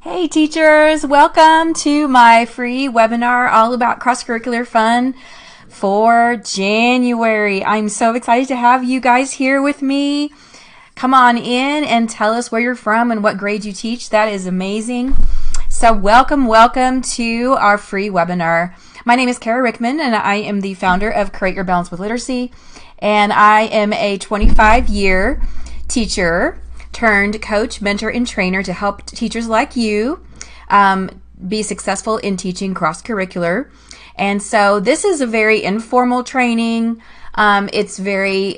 Hey teachers, welcome to my free webinar all about cross-curricular fun for January. I'm so excited to have you guys here with me. Come on in and tell us where you're from and what grade you teach. That is amazing. So welcome to our free webinar. My name is Kara Rickman and I am the founder of Create Your Balance with Literacy, and I am a 25-year teacher turned coach, mentor, and trainer to help teachers like you be successful in teaching cross-curricular. And so this is a very informal training. It's very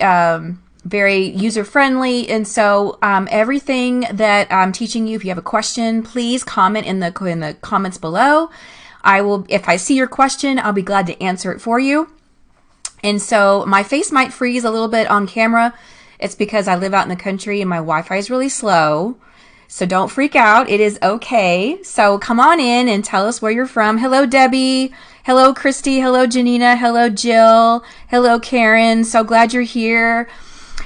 user-friendly. And so everything that I'm teaching you, if you have a question, please comment in the comments below. If I see your question, I'll be glad to answer it for you. And so my face might freeze a little bit on camera. It's because I live out in the country and my Wi-Fi is really slow. So don't freak out. It is okay. So come on in and tell us where you're from. Hello, Debbie. Hello, Christy. Hello, Janina. Hello, Jill. Hello, Karen. So glad you're here.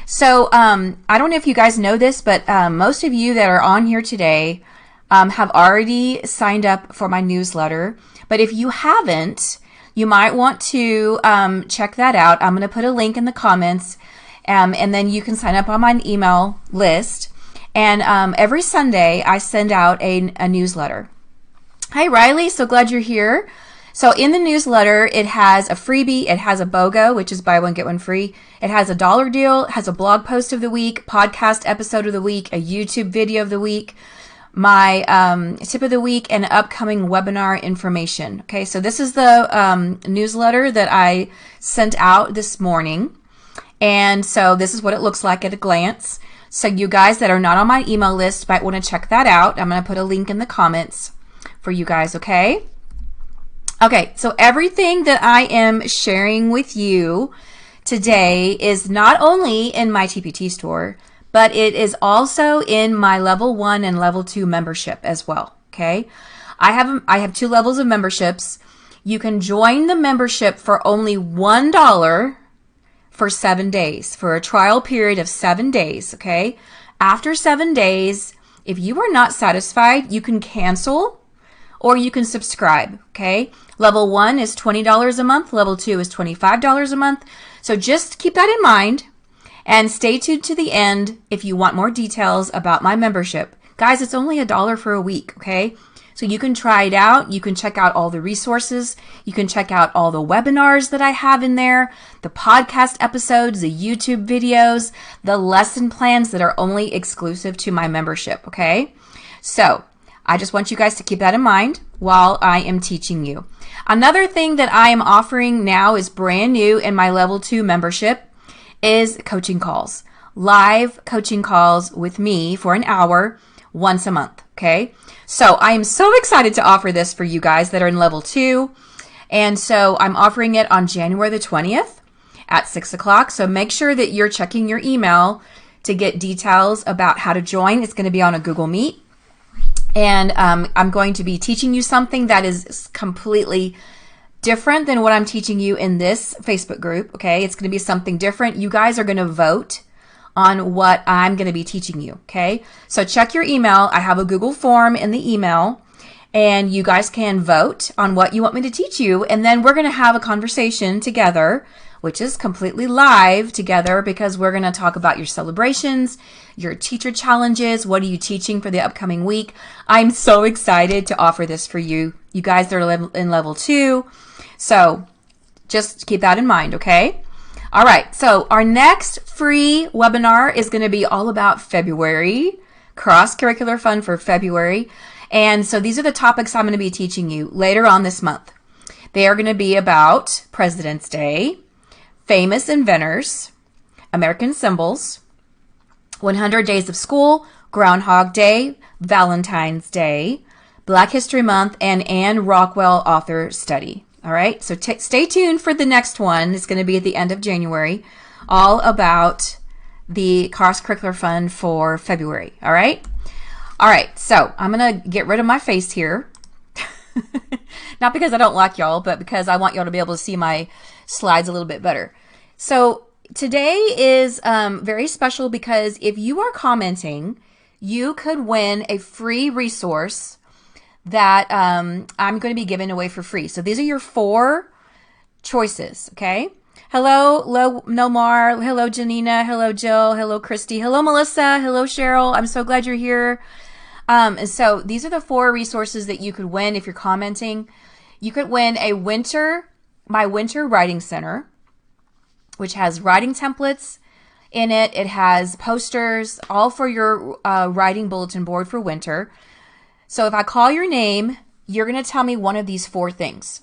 So I don't know if you guys know this, but most of you that are on here today have already signed up for my newsletter. But if you haven't, you might want to check that out. I'm going to put a link in the comments. And then you can sign up on my email list. And every Sunday, I send out a newsletter. Hi, Riley. So glad you're here. So in the newsletter, it has a freebie. It has a BOGO, which is buy one, get one free. It has a dollar deal. It has a blog post of the week, podcast episode of the week, a YouTube video of the week, my tip of the week, and upcoming webinar information. Okay, so this is the newsletter that I sent out this morning. And so this is what it looks like at a glance. So you guys that are not on my email list might want to check that out. I'm going to put a link in the comments for you guys, okay? Okay, so everything that I am sharing with you today is not only in my TPT store, but it is also in my level 1 and level 2 membership as well, okay? I have 2 levels of memberships. You can join the membership for only $1 for 7 days, for a trial period of 7 days, okay? After 7 days, if you are not satisfied, you can cancel or you can subscribe, okay? Level 1 is $20 a month. Level 2 is $25 a month. So just keep that in mind and stay tuned to the end if you want more details about my membership. Guys, it's only $1 for a week, okay? So you can try it out. You can check out all the resources. You can check out all the webinars that I have in there, the podcast episodes, the YouTube videos, the lesson plans that are only exclusive to my membership, okay? So I just want you guys to keep that in mind while I am teaching you. Another thing that I am offering now is brand new in my level 2 membership is coaching calls, live coaching calls with me for an hour once a month, okay? So I am so excited to offer this for you guys that are in level 2. And so I'm offering it on January the 20th at 6 o'clock. So make sure that you're checking your email to get details about how to join. It's going to be on a Google Meet. And I'm going to be teaching you something that is completely different than what I'm teaching you in this Facebook group, okay? It's going to be something different. You guys are going to vote on what I'm going to be teaching you, okay? So check your email. I have a Google form in the email, and you guys can vote on what you want me to teach you, and then we're going to have a conversation together, which is completely live together, because we're going to talk about your celebrations, your teacher challenges, what are you teaching for the upcoming week. I'm so excited to offer this for you. You guys that are in level 2, so just keep that in mind, okay? All right, so our next free webinar is going to be all about February, cross-curricular fun for February. And so these are the topics I'm going to be teaching you later on this month. They are going to be about President's Day, famous inventors, American symbols, 100 Days of School, Groundhog Day, Valentine's Day, Black History Month, and Anne Rockwell author study. All right, so stay tuned for the next one. It's going to be at the end of January, all about the cross-curricular fun for February. All right? All right, so I'm going to get rid of my face here. Not because I don't like y'all, but because I want y'all to be able to see my slides a little bit better. So today is very special because if you are commenting, you could win a free resource that I'm going to be giving away for free. So these are your 4 choices, okay? Hello, Nomar. Hello, Janina. Hello, Jill. Hello, Christy. Hello, Melissa. Hello, Cheryl. I'm so glad you're here. And so these are the 4 resources that you could win if you're commenting. You could win my winter writing center, which has writing templates in it. It has posters, all for your writing bulletin board for winter. So if I call your name, you're going to tell me one of these 4 things.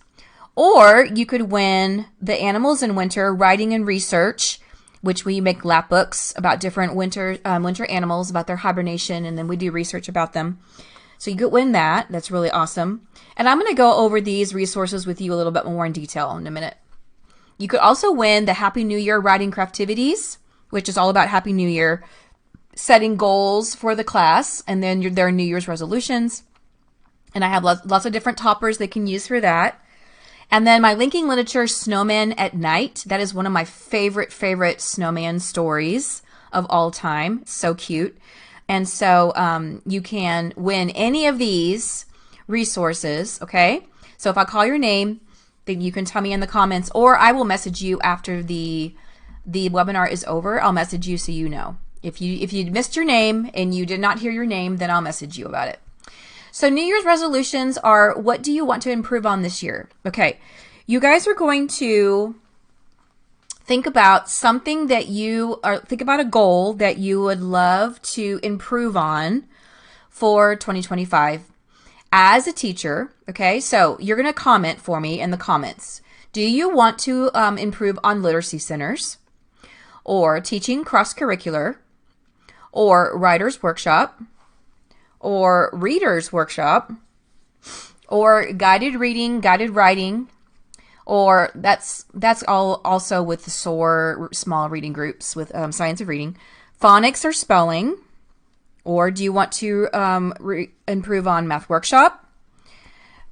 Or you could win the Animals in Winter Writing and Research, which we make lap books about different winter animals, about their hibernation, and then we do research about them. So you could win that. That's really awesome. And I'm going to go over these resources with you a little bit more in detail in a minute. You could also win the Happy New Year Writing Craftivities, which is all about Happy New Year, setting goals for the class, and then their New Year's resolutions. And I have lots of different toppers they can use for that. And then my Linking Literature Snowman at Night. That is one of my favorite snowman stories of all time. So cute. And so you can win any of these resources, okay? So if I call your name, then you can tell me in the comments, or I will message you after the webinar is over. I'll message you so you know. If you missed your name and you did not hear your name, then I'll message you about it. So New Year's resolutions are, what do you want to improve on this year? Okay, you guys are going to think about something that think about a goal that you would love to improve on for 2025 as a teacher. Okay, so you're going to comment for me in the comments. Do you want to improve on literacy centers, or teaching cross-curricular, or writer's workshop, or reader's workshop, or guided reading, guided writing, or that's all also with the SOAR small reading groups with Science of Reading, phonics or spelling, or do you want to improve on math workshop?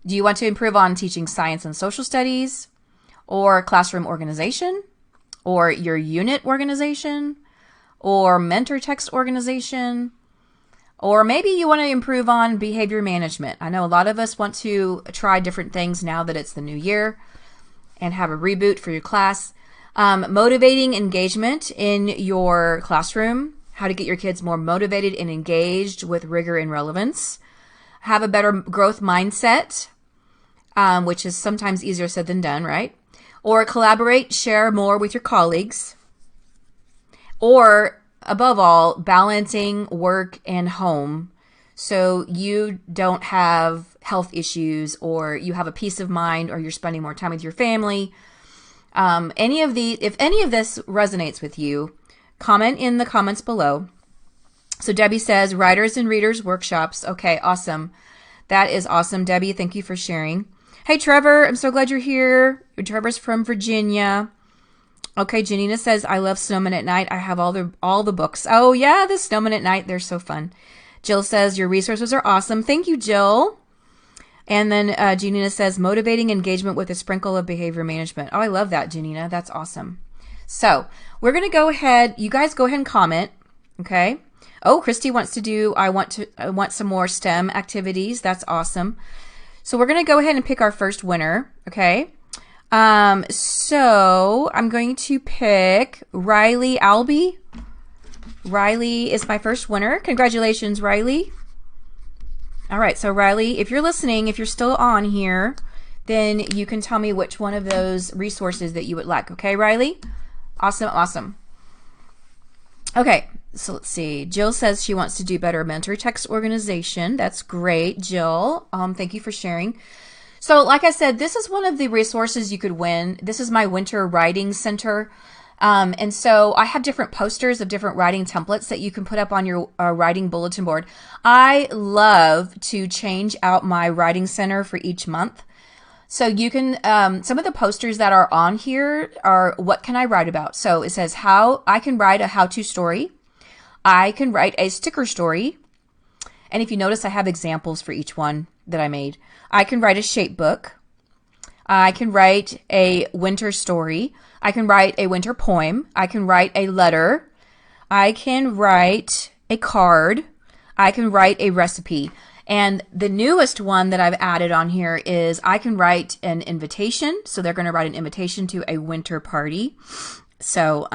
Do you want to improve on teaching science and social studies, or classroom organization, or your unit organization, or mentor text organization? Or maybe you want to improve on behavior management. I know a lot of us want to try different things now that it's the new year and have a reboot for your class. Motivating engagement in your classroom, how to get your kids more motivated and engaged with rigor and relevance. Have a better growth mindset, which is sometimes easier said than done, right? Or collaborate, share more with your colleagues. Or above all, balancing work and home so you don't have health issues, or you have a peace of mind, or you're spending more time with your family. If any of this resonates with you, comment in the comments below. So Debbie says, writers and readers workshops. Okay, awesome. That is awesome, Debbie. Thank you for sharing. Hey, Trevor, I'm so glad you're here. Trevor's from Virginia. Okay, Janina says, I love Snowman at Night. I have all the books. Oh, yeah, the Snowman at Night. They're so fun. Jill says, your resources are awesome. Thank you, Jill. And then Janina says, motivating engagement with a sprinkle of behavior management. Oh, I love that, Janina. That's awesome. So we're going to go ahead. You guys go ahead and comment, okay? Oh, Christy wants to do, I want some more STEM activities. That's awesome. So we're going to go ahead and pick our first winner, okay? So I'm going to pick Riley Albee. Riley is my first winner. Congratulations, Riley. All right, so Riley, if you're listening, if you're still on here, then you can tell me which one of those resources that you would like. Okay, Riley? Awesome, awesome. Okay, so let's see. Jill says she wants to do better mentor text organization. That's great, Jill. Thank you for sharing. So like I said, this is one of the resources you could win. This is my Winter Writing Center. And so I have different posters of different writing templates that you can put up on your writing bulletin board. I love to change out my writing center for each month. So you can, some of the posters that are on here are, what can I write about? So it says how I can write a how-to story. I can write a sticker story. And if you notice, I have examples for each one that I made. I can write a shape book. I can write a winter story. I can write a winter poem. I can write a letter. I can write a card. I can write a recipe. And the newest one that I've added on here is I can write an invitation. So they're going to write an invitation to a winter party. So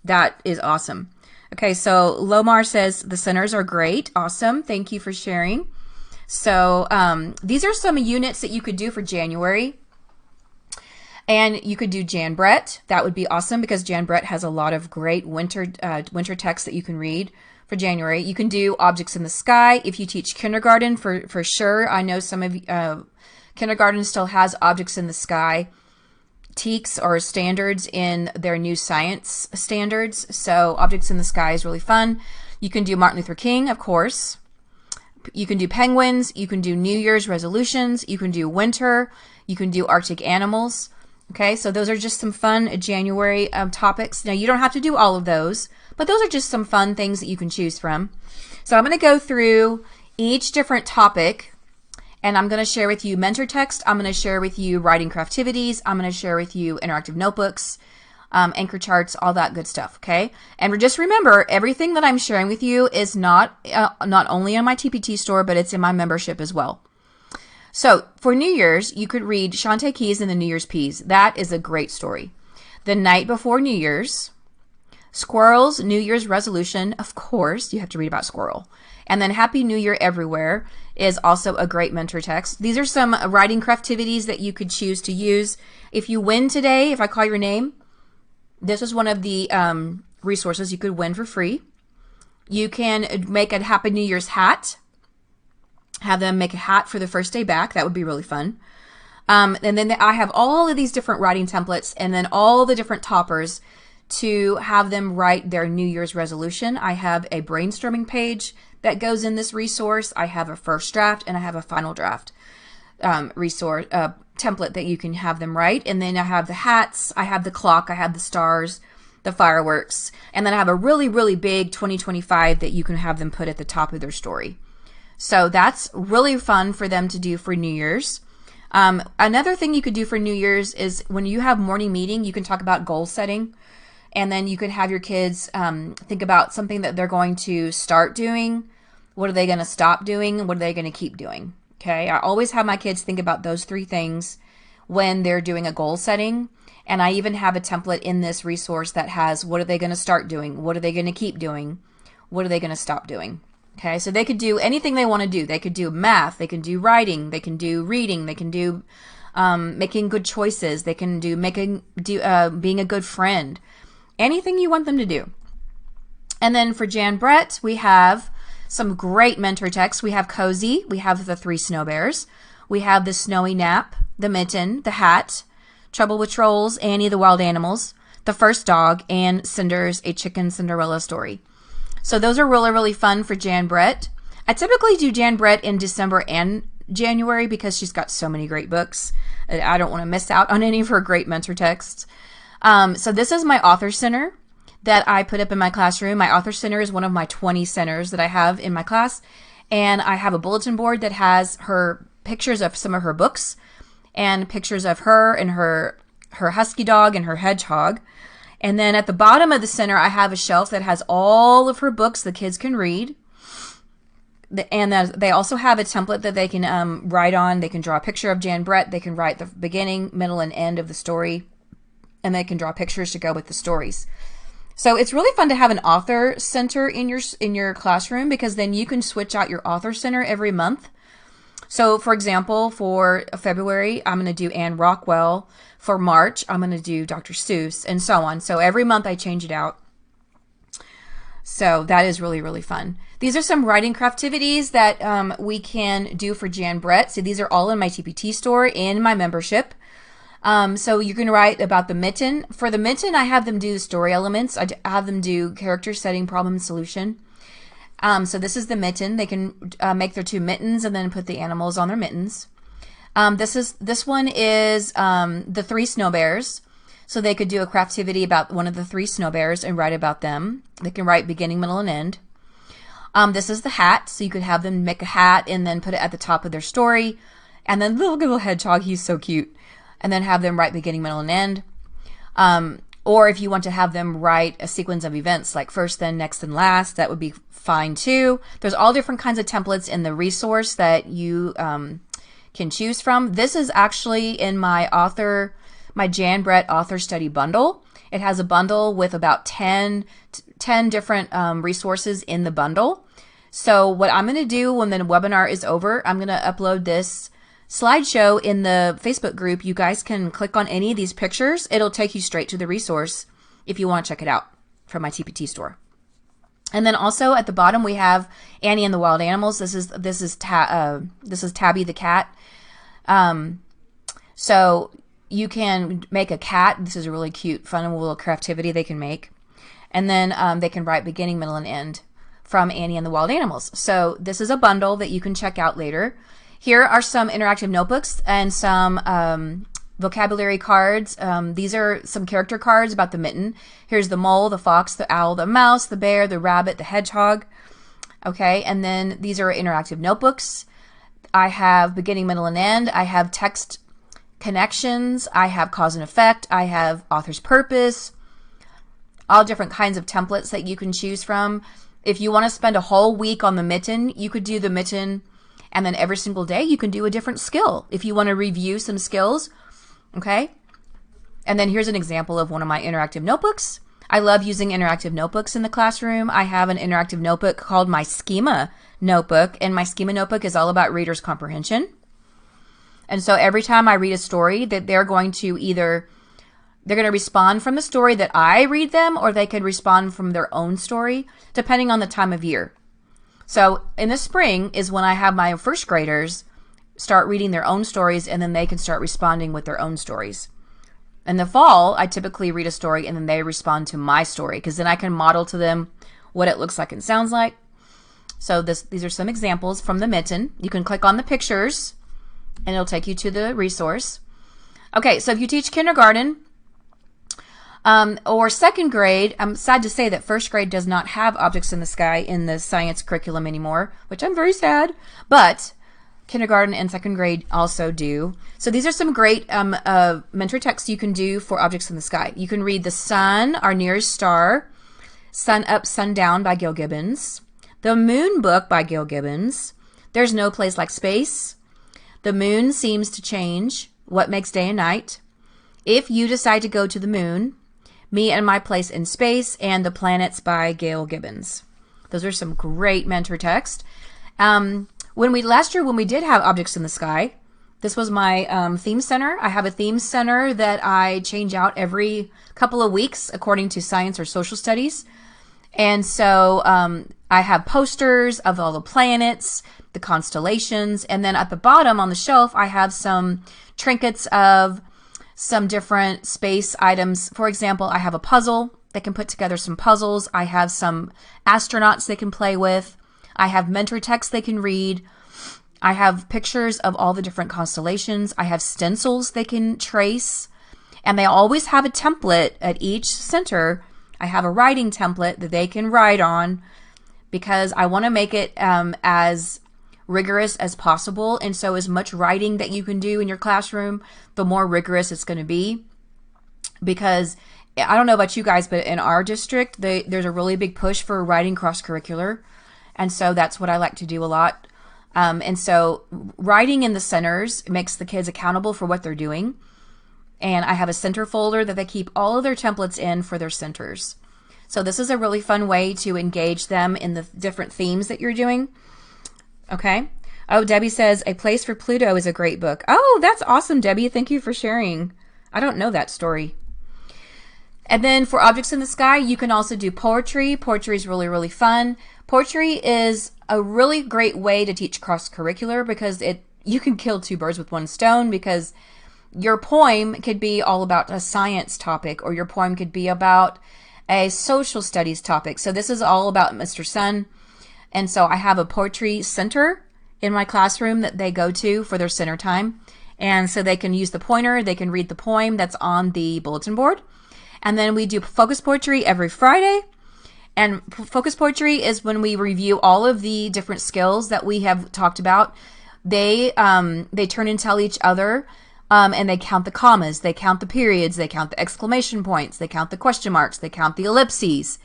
that is awesome. Okay, so Lomar says the centers are great. Awesome. Thank you for sharing. So these are some units that you could do for January. And you could do Jan Brett. That would be awesome because Jan Brett has a lot of great winter text that you can read for January. You can do Objects in the Sky if you teach kindergarten for sure. I know some of kindergarten still has Objects in the Sky TEKS or standards in their new science standards. So Objects in the Sky is really fun. You can do Martin Luther King, of course. You can do penguins. You can do New Year's resolutions. You can do winter. You can do Arctic animals. Okay, so those are just some fun January topics. Now, you don't have to do all of those, but those are just some fun things that you can choose from. So I'm going to go through each different topic, and I'm going to share with you mentor text. I'm going to share with you writing craftivities. I'm going to share with you interactive notebooks, anchor charts, all that good stuff, okay? And just remember, everything that I'm sharing with you is not only on my TPT store, but it's in my membership as well. So for New Year's, you could read Shantae Keys and the New Year's Peas. That is a great story. The Night Before New Year's, Squirrel's New Year's Resolution, of course, you have to read about Squirrel. And then Happy New Year Everywhere is also a great mentor text. These are some writing craftivities that you could choose to use. If you win today, if I call your name, this is one of the resources you could win for free. You can make a Happy New Year's hat. Have them make a hat for the first day back. That would be really fun. And then I have all of these different writing templates and then all the different toppers to have them write their New Year's resolution. I have a brainstorming page that goes in this resource. I have a first draft and I have a final draft resource template that you can have them write. And then I have the hats, I have the clock, I have the stars, the fireworks, and then I have a really, really big 2025 that you can have them put at the top of their story. So that's really fun for them to do for New Year's. Another thing you could do for New Year's is when you have morning meeting, you can talk about goal setting. And then you could have your kids think about something that they're going to start doing. What are they going to stop doing? What are they going to keep doing? Okay, I always have my kids think about those three things when they're doing a goal setting. And I even have a template in this resource that has what are they going to start doing? What are they going to keep doing? What are they going to stop doing? Okay, so they could do anything they want to do. They could do math, they can do writing, they can do reading, they can do making good choices, they can do being a good friend. Anything you want them to do. And then for Jan Brett, we have some great mentor texts. We have Cozy, we have the 3 Snow Bears, we have the Snowy Nap, the Mitten, the Hat, Trouble with Trolls, Annie the Wild Animals, The First Dog, and Cinder's A Chicken Cinderella Story. So those are really, really fun for Jan Brett. I typically do Jan Brett in December and January because she's got so many great books. I don't want to miss out on any of her great mentor texts. So this is my author center that I put up in my classroom. My author center is one of my 20 centers that I have in my class. And I have a bulletin board that has her pictures of some of her books and pictures of her and her husky dog and her hedgehog. And then at the bottom of the center, I have a shelf that has all of her books the kids can read. And they also have a template that they can write on. They can draw a picture of Jan Brett. They can write the beginning, middle, and end of the story. And they can draw pictures to go with the stories. So it's really fun to have an author center in your classroom because then you can switch out your author center every month. So for example, for February, I'm going to do Anne Rockwell. For March, I'm going to do Dr. Seuss and so on. So every month I change it out. So that is really, really fun. These are some writing craftivities that we can do for Jan Brett. So these are all in my TPT store in my membership. So you can write about the Mitten. For the Mitten, I have them do the story elements. I have them do character setting, problem, solution. So this is the Mitten. They can make their 2 mittens and then put the animals on their mittens. This one is the 3 Snow Bears. So they could do a craftivity about one of the 3 Snow Bears and write about them. They can write beginning, middle, and end. This is the Hat. So you could have them make a hat and then put it at the top of their story. And then little hedgehog, he's so cute. And then have them write beginning, middle, and end. Or if you want to have them write a sequence of events like first, then, next, then last, that would be fine too. There's all different kinds of templates in the resource that you can choose from. This is actually in my Jan Brett author study bundle. It has a bundle with about 10 different resources in the bundle. So what I'm going to do when the webinar is over, I'm going to upload this slideshow in the Facebook group. You guys can click on any of these pictures. It'll take you straight to the resource if you want to check it out from my TPT store. And then also at the bottom we have Annie and the Wild Animals. This is Tabby the cat. So you can make a cat. This is a really cute, fun little craftivity they can make. And then they can write beginning, middle, and end from Annie and the Wild Animals. So this is a bundle that you can check out later. Here are some interactive notebooks and some vocabulary cards. These are some character cards about the mitten. Here's the mole, the fox, the owl, the mouse, the bear, the rabbit, the hedgehog. Okay, and then these are interactive notebooks. I have beginning, middle, and end. I have text connections. I have cause and effect. I have author's purpose. All different kinds of templates that you can choose from. If you want to spend a whole week on the mitten, you could do the mitten, and then every single day you can do a different skill if you want to review some skills. Okay? And then here's an example of one of my interactive notebooks. I love using interactive notebooks in the classroom. I have an interactive notebook called my Schema Notebook, and my Schema Notebook is all about reader's comprehension. And so every time I read a story, that they're going to respond from the story that I read them, or they could respond from their own story, depending on the time of year. So in the spring is when I have my first graders start reading their own stories, and then they can start responding with their own stories. In the fall, I typically read a story and then they respond to my story, because then I can model to them what it looks like and sounds like. So these are some examples from the mitten. You can click on the pictures and it'll take you to the resource. Okay, so if you teach kindergarten or second grade, I'm sad to say that first grade does not have objects in the sky in the science curriculum anymore, which I'm very sad, but kindergarten and second grade also do. So these are some great mentor texts you can do for objects in the sky. You can read The Sun, Our Nearest Star, Sun Up, Sun Down by Gail Gibbons, The Moon Book by Gail Gibbons, There's No Place Like Space, The Moon Seems to Change, What Makes Day and Night, If You Decide to Go to the Moon, Me and My Place in Space, and The Planets by Gail Gibbons. Those are some great mentor texts. Last year when we did have objects in the sky, this was my theme center. I have a theme center that I change out every couple of weeks according to science or social studies. And so I have posters of all the planets, the constellations, and then at the bottom on the shelf I have some trinkets of some different space items. For example, I have a puzzle. They can put together some puzzles. I have some astronauts they can play with. I have mentor texts they can read. I have pictures of all the different constellations. I have stencils they can trace. And they always have a template at each center. I have a writing template that they can write on, because I want to make it as rigorous as possible. And so as much writing that you can do in your classroom, the more rigorous it's going to be. Because I don't know about you guys, but in our district, there's a really big push for writing cross-curricular. And so that's what I like to do a lot. And so writing in the centers makes the kids accountable for what they're doing. And I have a center folder that they keep all of their templates in for their centers. So this is a really fun way to engage them in the different themes that you're doing. Okay. Oh, Debbie says, A Place for Pluto is a great book. Oh, that's awesome, Debbie. Thank you for sharing. I don't know that story. And then for objects in the sky, you can also do poetry. Poetry is really, really fun. Poetry is a really great way to teach cross-curricular, because you can kill two birds with one stone, because your poem could be all about a science topic, or your poem could be about a social studies topic. So this is all about Mr. Sun. And so I have a poetry center in my classroom that they go to for their center time. And so they can use the pointer, they can read the poem that's on the bulletin board. And then we do focus poetry every Friday. And focus poetry is when we review all of the different skills that we have talked about. They turn and tell each other And they count the commas, they count the periods, they count the exclamation points, they count the question marks, they count the ellipses,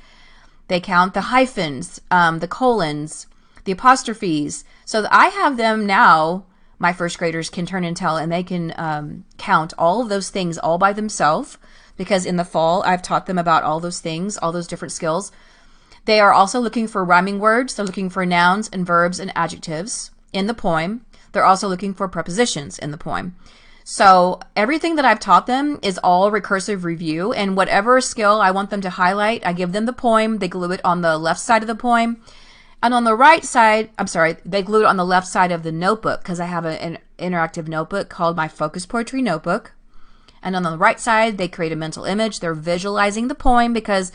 they count the hyphens, the colons, the apostrophes. So I have them now, my first graders can turn and tell, and they can count all of those things all by themselves, because in the fall I've taught them about all those things, all those different skills. They are also looking for rhyming words. They're looking for nouns and verbs and adjectives in the poem. They're also looking for prepositions in the poem. So everything that I've taught them is all recursive review, and whatever skill I want them to highlight, I give them the poem, they glue it on the left side of the poem, and on the right side, they glue it on the left side of the notebook, because I have an interactive notebook called my Focus Poetry Notebook. And on the right side, they create a mental image. They're visualizing the poem, because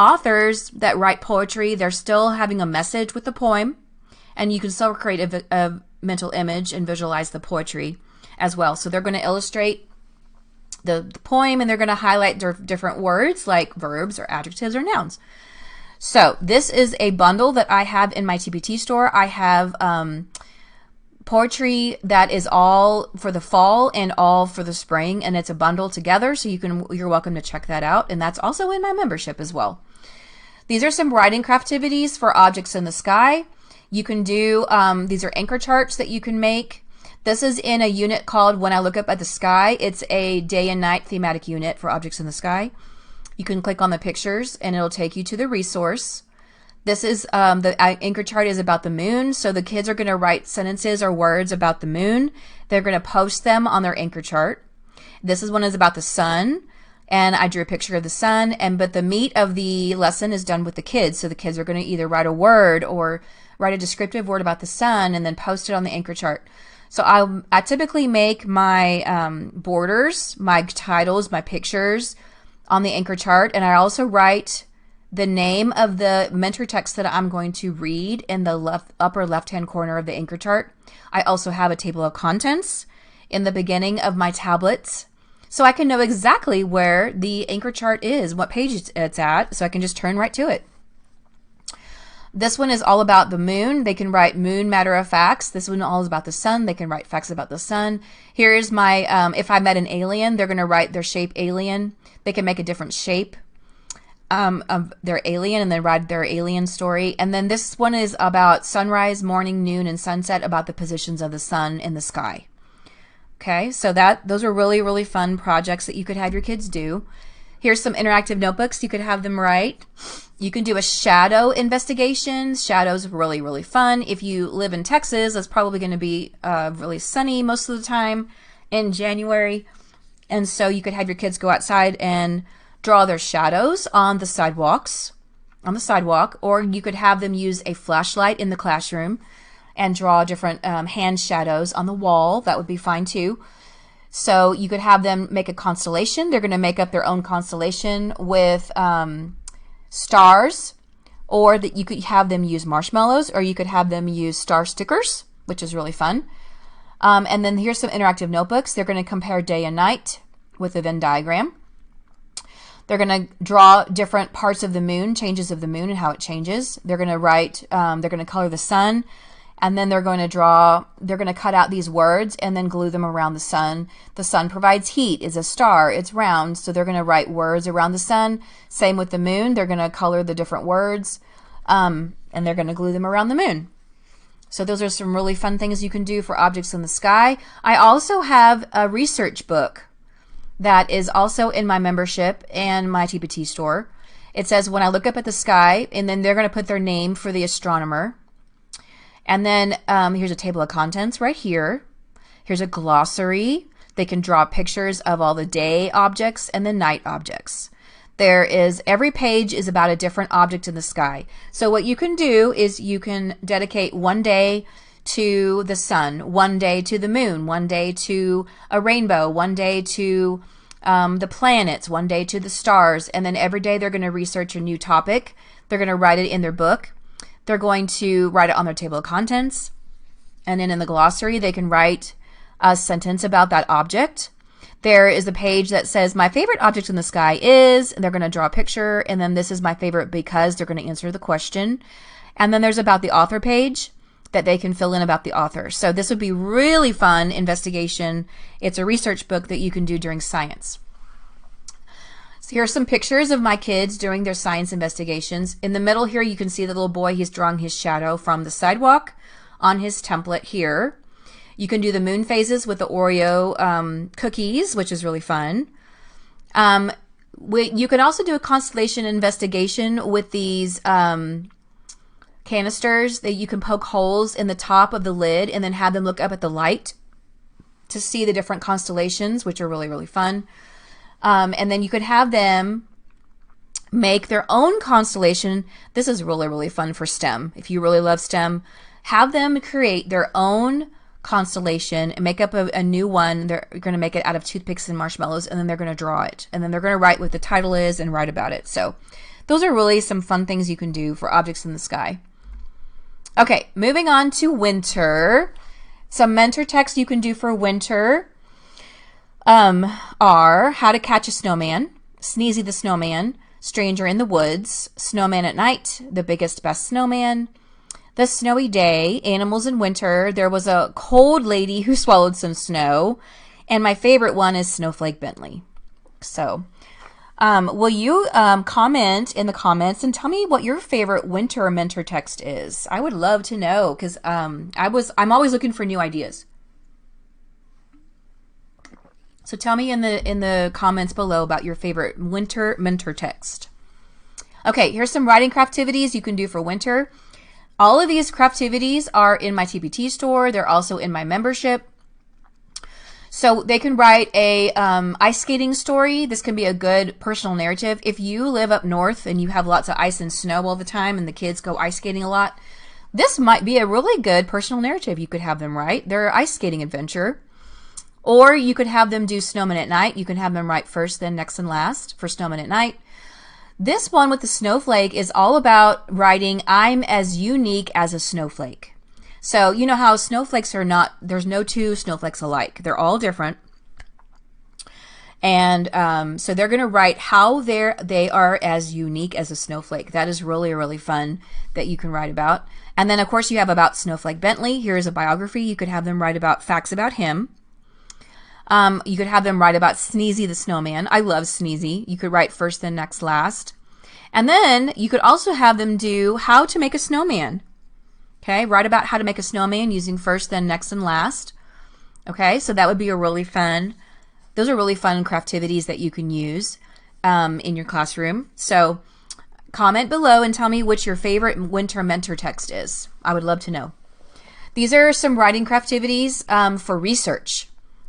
authors that write poetry, they're still having a message with the poem, and you can still create a mental image and visualize the poetry as well. So they're going to illustrate the poem, and they're going to highlight different words like verbs or adjectives or nouns. So this is a bundle that I have in my TPT store. I have poetry that is all for the fall and all for the spring, and it's a bundle together, so you're welcome to check that out, and that's also in my membership as well. These are some writing craftivities for objects in the sky. You can do, these are anchor charts that you can make. This is in a unit called When I Look Up at the Sky. It's a day and night thematic unit for objects in the sky. You can click on the pictures and it'll take you to the resource. This is, the anchor chart is about the moon. So the kids are going to write sentences or words about the moon. They're going to post them on their anchor chart. This one is about the sun. And I drew a picture of the sun. But the meat of the lesson is done with the kids. So the kids are going to either write a word or write a descriptive word about the sun and then post it on the anchor chart. So I typically make my borders, my titles, my pictures on the anchor chart, and I also write the name of the mentor text that I'm going to read in the upper left-hand corner of the anchor chart. I also have a table of contents in the beginning of my tablets, so I can know exactly where the anchor chart is, what page it's at, so I can just turn right to it. This one is all about the moon. They can write moon matter of facts. This one all is about the sun. They can write facts about the sun. Here's my, if I met an alien, they're going to write their shape alien. They can make a different shape of their alien and then write their alien story. And then this one is about sunrise, morning, noon, and sunset, about the positions of the sun in the sky. Okay, so those are really, really fun projects that you could have your kids do. Here's some interactive notebooks you could have them write. You can do a shadow investigation. Shadows are really, really fun. If you live in Texas, it's probably going to be really sunny most of the time in January. And so you could have your kids go outside and draw their shadows on the sidewalk, or you could have them use a flashlight in the classroom and draw different hand shadows on the wall. That would be fine too. So you could have them make a constellation. They're going to make up their own constellation with stars, or that you could have them use marshmallows, or you could have them use star stickers, which is really fun. And then here's some interactive notebooks. They're going to compare day and night with a Venn diagram. They're going to draw different parts of the moon, changes of the moon and how it changes. They're going to write, they're going to color the sun, and then they're going to cut out these words and then glue them around the sun. The sun provides heat, is a star, it's round, so they're going to write words around the sun. Same with the moon. They're going to color the different words, and they're going to glue them around the moon. So those are some really fun things you can do for objects in the sky. I also have a research book that is also in my membership and my TPT store. It says, When I Look Up at the Sky, and then they're going to put their name for the astronomer. And then here's a table of contents right here. Here's a glossary. They can draw pictures of all the day objects and the night objects. Every page is about a different object in the sky. So what you can do is you can dedicate one day to the sun, one day to the moon, one day to a rainbow, one day to the planets, one day to the stars, and then every day they're going to research a new topic. They're going to write it in their book. They're going to write it on their table of contents. And then in the glossary, they can write a sentence about that object. There is a page that says, my favorite object in the sky is, and they're going to draw a picture, and then this is my favorite because they're going to answer the question. And then there's about the author page. that they can fill in about the author. So this would be really fun investigation. It's a research book that you can do during science. So here are some pictures of my kids doing their science investigations. In the middle here, you can see the little boy. He's drawing his shadow from the sidewalk on his template here. You can do the moon phases with the Oreo cookies, which is really fun. You can also do a constellation investigation with these canisters that you can poke holes in the top of the lid and then have them look up at the light to see the different constellations, which are really, really fun. And then you could have them make their own constellation. This is really, really fun for STEM. If you really love STEM, have them create their own constellation and make up a new one. They're going to make it out of toothpicks and marshmallows, and then they're going to draw it. And then they're going to write what the title is and write about it. So those are really some fun things you can do for objects in the sky. Okay, moving on to winter. Some mentor text you can do for winter are How to Catch a Snowman, Sneezy the Snowman, Stranger in the Woods, Snowman at Night, The Biggest Best Snowman, The Snowy Day, Animals in Winter, There Was a Cold Lady Who Swallowed Some Snow, and my favorite one is Snowflake Bentley. So, will you comment in the comments and tell me what your favorite winter mentor text is? I would love to know because I'm always looking for new ideas. So tell me in the comments below about your favorite winter mentor text. Okay, here's some writing craftivities you can do for winter. All of these craftivities are in my TPT store. They're also in my membership. So they can write a ice skating story. This can be a good personal narrative. If you live up north and you have lots of ice and snow all the time and the kids go ice skating a lot, this might be a really good personal narrative you could have them write. Their ice skating adventure. Or you could have them do Snowman at Night. You can have them write first, then next, and last for Snowman at Night. This one with the snowflake is all about writing, I'm as unique as a snowflake. So you know how snowflakes are not, there's no two snowflakes alike. They're all different. And so they're going to write how they are as unique as a snowflake. That is really, really fun that you can write about. And then, of course, you have about Snowflake Bentley. Here's a biography. You could have them write about facts about him. You could have them write about Sneezy the Snowman. I love Sneezy. You could write first, then next, last. And then you could also have them do how to make a snowman. Okay, write about how to make a snowman using first, then next, and last. Okay, so that would be a really fun, those are really fun craftivities that you can use in your classroom. So comment below and tell me which your favorite winter mentor text is. I would love to know. These are some writing craftivities for research.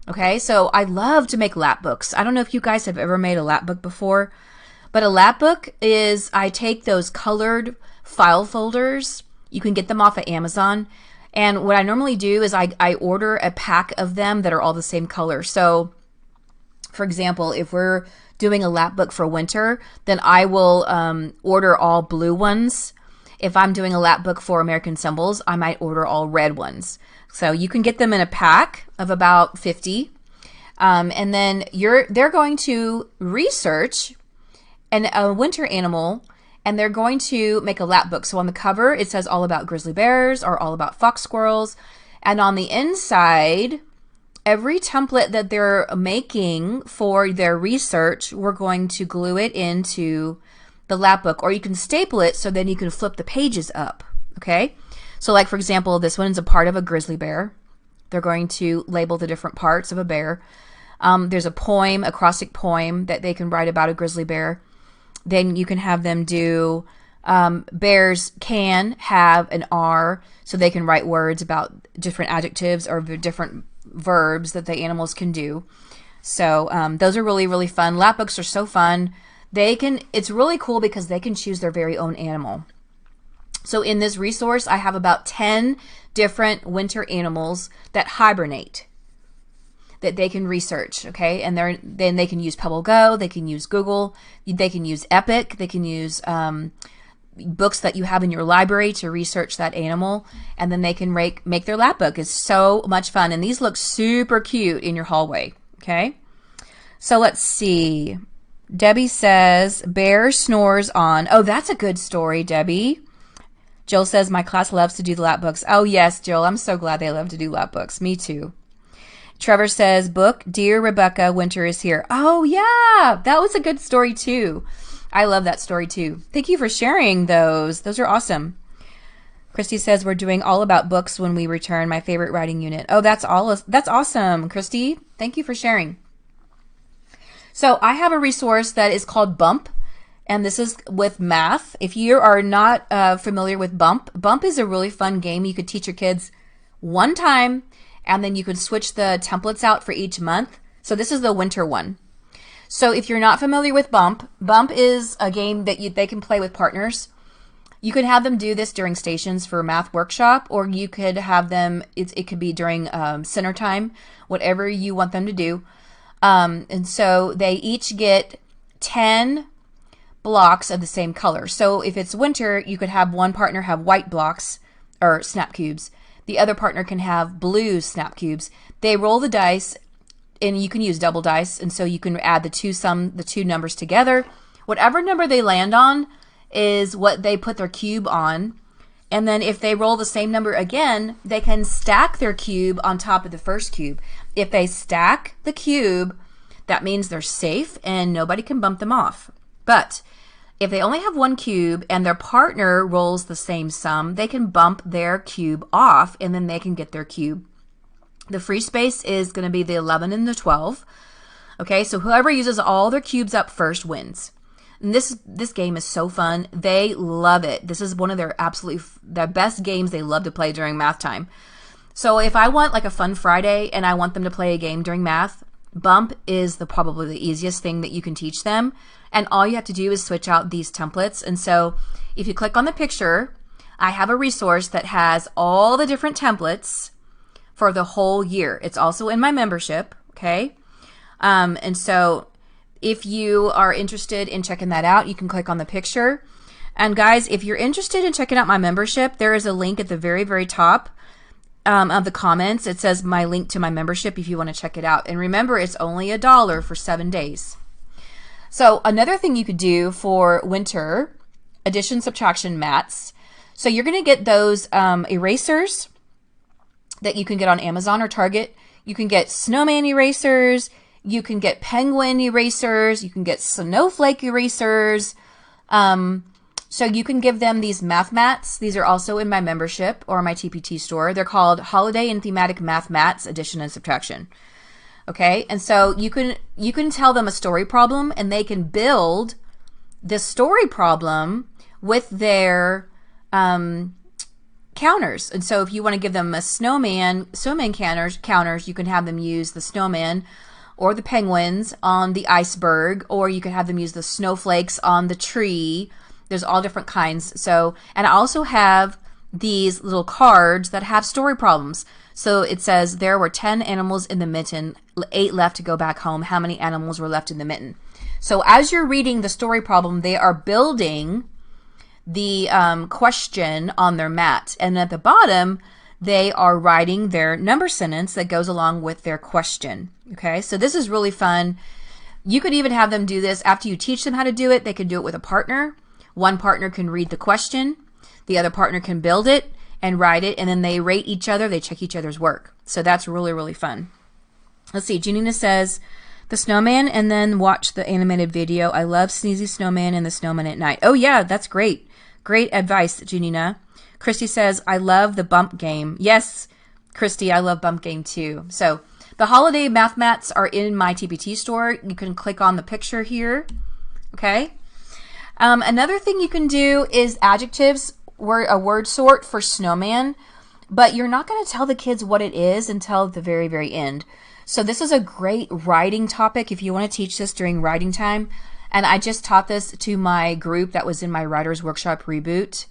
Okay, so I love to make lap books. I don't know if you guys have ever made a lap book before, but a lap book is, I take those colored file folders. You can get them off of Amazon. And what I normally do is I order a pack of them that are all the same color. So, for example, if we're doing a lap book for winter, then I will order all blue ones. If I'm doing a lap book for American Symbols, I might order all red ones. So you can get them in a pack of about 50. And then they're going to research a winter animal, and they're going to make a lap book. So on the cover, it says all about grizzly bears or all about fox squirrels. And on the inside, every template that they're making for their research, we're going to glue it into the lap book, or you can staple it so then you can flip the pages up. Okay? So like, for example, this one's a part of a grizzly bear. They're going to label the different parts of a bear. There's a poem, acrostic poem that they can write about a grizzly bear. Then you can have them do, bears can have an R, so they can write words about different adjectives or different verbs that the animals can do. So those are really, really fun. Lap books are so fun. It's really cool because they can choose their very own animal. So in this resource, I have about 10 different winter animals that hibernate that they can research, okay? And then they can use Pebble Go, they can use Google, they can use Epic, they can use books that you have in your library to research that animal, and then they can make their lap book. It's so much fun, and these look super cute in your hallway, okay? So let's see. Debbie says, bear snores on. Oh, that's a good story, Debbie. Jill says, my class loves to do the lap books. Oh, yes, Jill. I'm so glad they love to do lap books. Me too. Trevor says, book, Dear Rebecca, Winter is Here. Oh, yeah. That was a good story, too. I love that story, too. Thank you for sharing those. Those are awesome. Christy says, we're doing all about books when we return. My favorite writing unit. Oh, that's awesome, Christy. Thank you for sharing. So I have a resource that is called Bump. And this is with math. If you are not familiar with Bump, Bump is a really fun game. You could teach your kids one time, and then you could switch the templates out for each month. So this is the winter one. So if you're not familiar with Bump, Bump is a game that they can play with partners. You could have them do this during stations for a math workshop, or you could have them, it could be during center time, whatever you want them to do. And so they each get 10 blocks of the same color. So if it's winter, you could have one partner have white blocks or snap cubes. The other partner can have blue snap cubes. They roll the dice, and you can use double dice, and so you can add the two numbers together. Whatever number they land on is what they put their cube on. And then if they roll the same number again, they can stack their cube on top of the first cube. If they stack the cube, that means they're safe and nobody can bump them off. But if they only have one cube and their partner rolls the same sum, they can bump their cube off and then they can get their cube. The free space is going to be the 11 and the 12. Okay, so whoever uses all their cubes up first wins. And this game is so fun. They love it. This is one of their best games they love to play during math time. So if I want like a fun Friday and I want them to play a game during math, Bump is probably the easiest thing that you can teach them. And all you have to do is switch out these templates. And so if you click on the picture, I have a resource that has all the different templates for the whole year. It's also in my membership, okay? And so if you are interested in checking that out, you can click on the picture. And guys, if you're interested in checking out my membership, there is a link at the very, very top of the comments. It says my link to my membership if you want to check it out. And remember, it's only $1 for 7 days. So another thing you could do for winter, addition, subtraction, mats. So you're going to get those erasers that you can get on Amazon or Target. You can get snowman erasers. You can get penguin erasers. You can get snowflake erasers. So you can give them these math mats. These are also in my membership or my TPT store. They're called Holiday and Thematic Math Mats, Addition and Subtraction. Okay, and so you can tell them a story problem, and they can build the story problem with their counters. And so if you want to give them a snowman counters, you can have them use the snowman or the penguins on the iceberg, or you could have them use the snowflakes on the tree. There's all different kinds. So, and I also have these little cards that have story problems. So it says there were 10 animals in the mitten, 8 left to go back home. How many animals were left in the mitten? So as you're reading the story problem, they are building the question on their mat. And at the bottom, they are writing their number sentence that goes along with their question. Okay, so this is really fun. You could even have them do this after you teach them how to do it. They could do it with a partner. One partner can read the question. The other partner can build it and write it, and then they rate each other. They check each other's work. So that's really, really fun. Let's see. Janina says, the snowman, and then watch the animated video. I love Sneezy Snowman and the Snowman at Night. Oh, yeah, that's great. Great advice, Janina. Christy says, I love the Bump game. Yes, Christy, I love Bump game too. So the holiday math mats are in my TPT store. You can click on the picture here. Okay. Another thing you can do is adjectives, a word sort for snowman, but you're not going to tell the kids what it is until the very, very end. So this is a great writing topic if you want to teach this during writing time. And I just taught this to my group that was in my Writer's Workshop Reboot.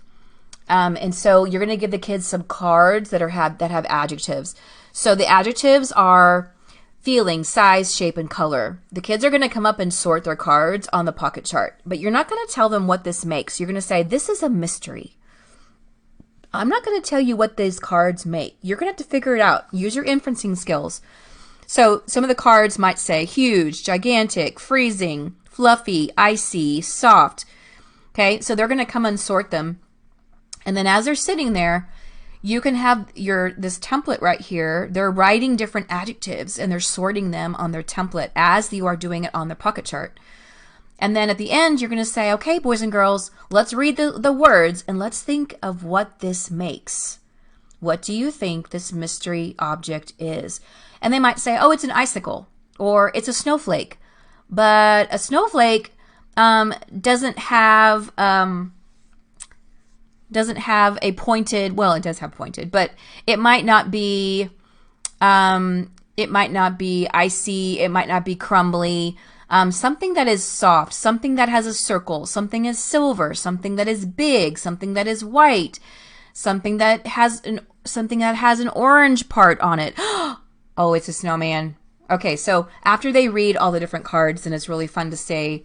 And so you're going to give the kids some cards that have adjectives. So the adjectives are feeling, size, shape, and color. The kids are going to come up and sort their cards on the pocket chart, but you're not going to tell them what this makes. You're going to say, this is a mystery. I'm not going to tell you what these cards make. You're going to have to figure it out. Use your inferencing skills. So some of the cards might say huge, gigantic, freezing, fluffy, icy, soft. Okay, so they're going to come and sort them. And then as they're sitting there, you can have this template right here. They're writing different adjectives and they're sorting them on their template as you are doing it on the pocket chart. And then at the end, you're going to say, okay, boys and girls, let's read the words and let's think of what this makes. What do you think this mystery object is? And they might say, oh, it's an icicle or it's a snowflake. But a snowflake doesn't have a pointed, well, it does have pointed, but it might not be icy, it might not be crumbly. Something that is soft, something that has a circle, something is silver, something that is big, something that is white, something that has an orange part on it. Oh, it's a snowman. Okay, so after they read all the different cards, then it's really fun to see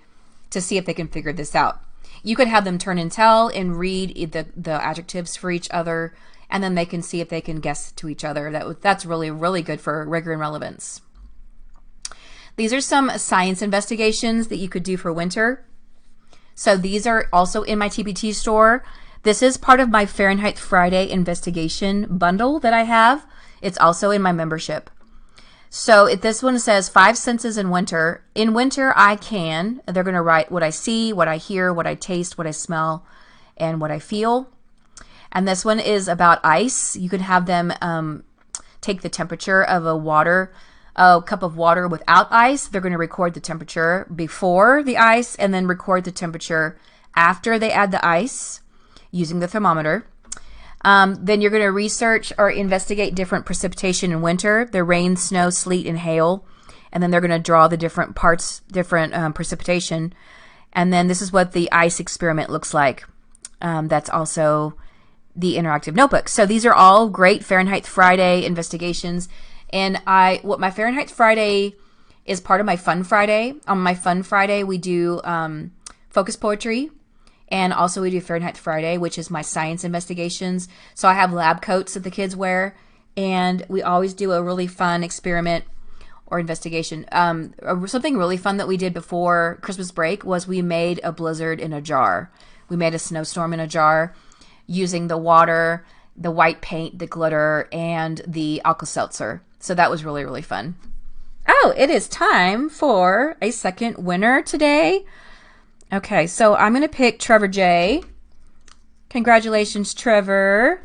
if they can figure this out. You could have them turn and tell and read the adjectives for each other, and then they can see if they can guess to each other. That's really, really good for rigor and relevance. These are some science investigations that you could do for winter. So these are also in my TPT store. This is part of my Fahrenheit Friday investigation bundle that I have. It's also in my membership. So this one says 5 senses in winter. In winter, they're going to write what I see, what I hear, what I taste, what I smell, and what I feel. And this one is about ice. You can have them take the temperature of a cup of water without ice. They're going to record the temperature before the ice and then record the temperature after they add the ice using the thermometer. Then you're going to research or investigate different precipitation in winter, the rain, snow, sleet, and hail. And then they're going to draw the different precipitation. And then this is what the ice experiment looks like. That's also the interactive notebook. So these are all great Fahrenheit Friday investigations. And what my Fahrenheit Friday is part of my Fun Friday. On my Fun Friday, we do focus poetry. And also we do Fahrenheit Friday, which is my science investigations. So I have lab coats that the kids wear. And we always do a really fun experiment or investigation. Something really fun that we did before Christmas break was we made a blizzard in a jar. We made a snowstorm in a jar using the water, the white paint, the glitter, and the Alka-Seltzer. So that was really, really fun. Oh, it is time for a second winner today. Okay, so I'm going to pick Trevor J. Congratulations, Trevor.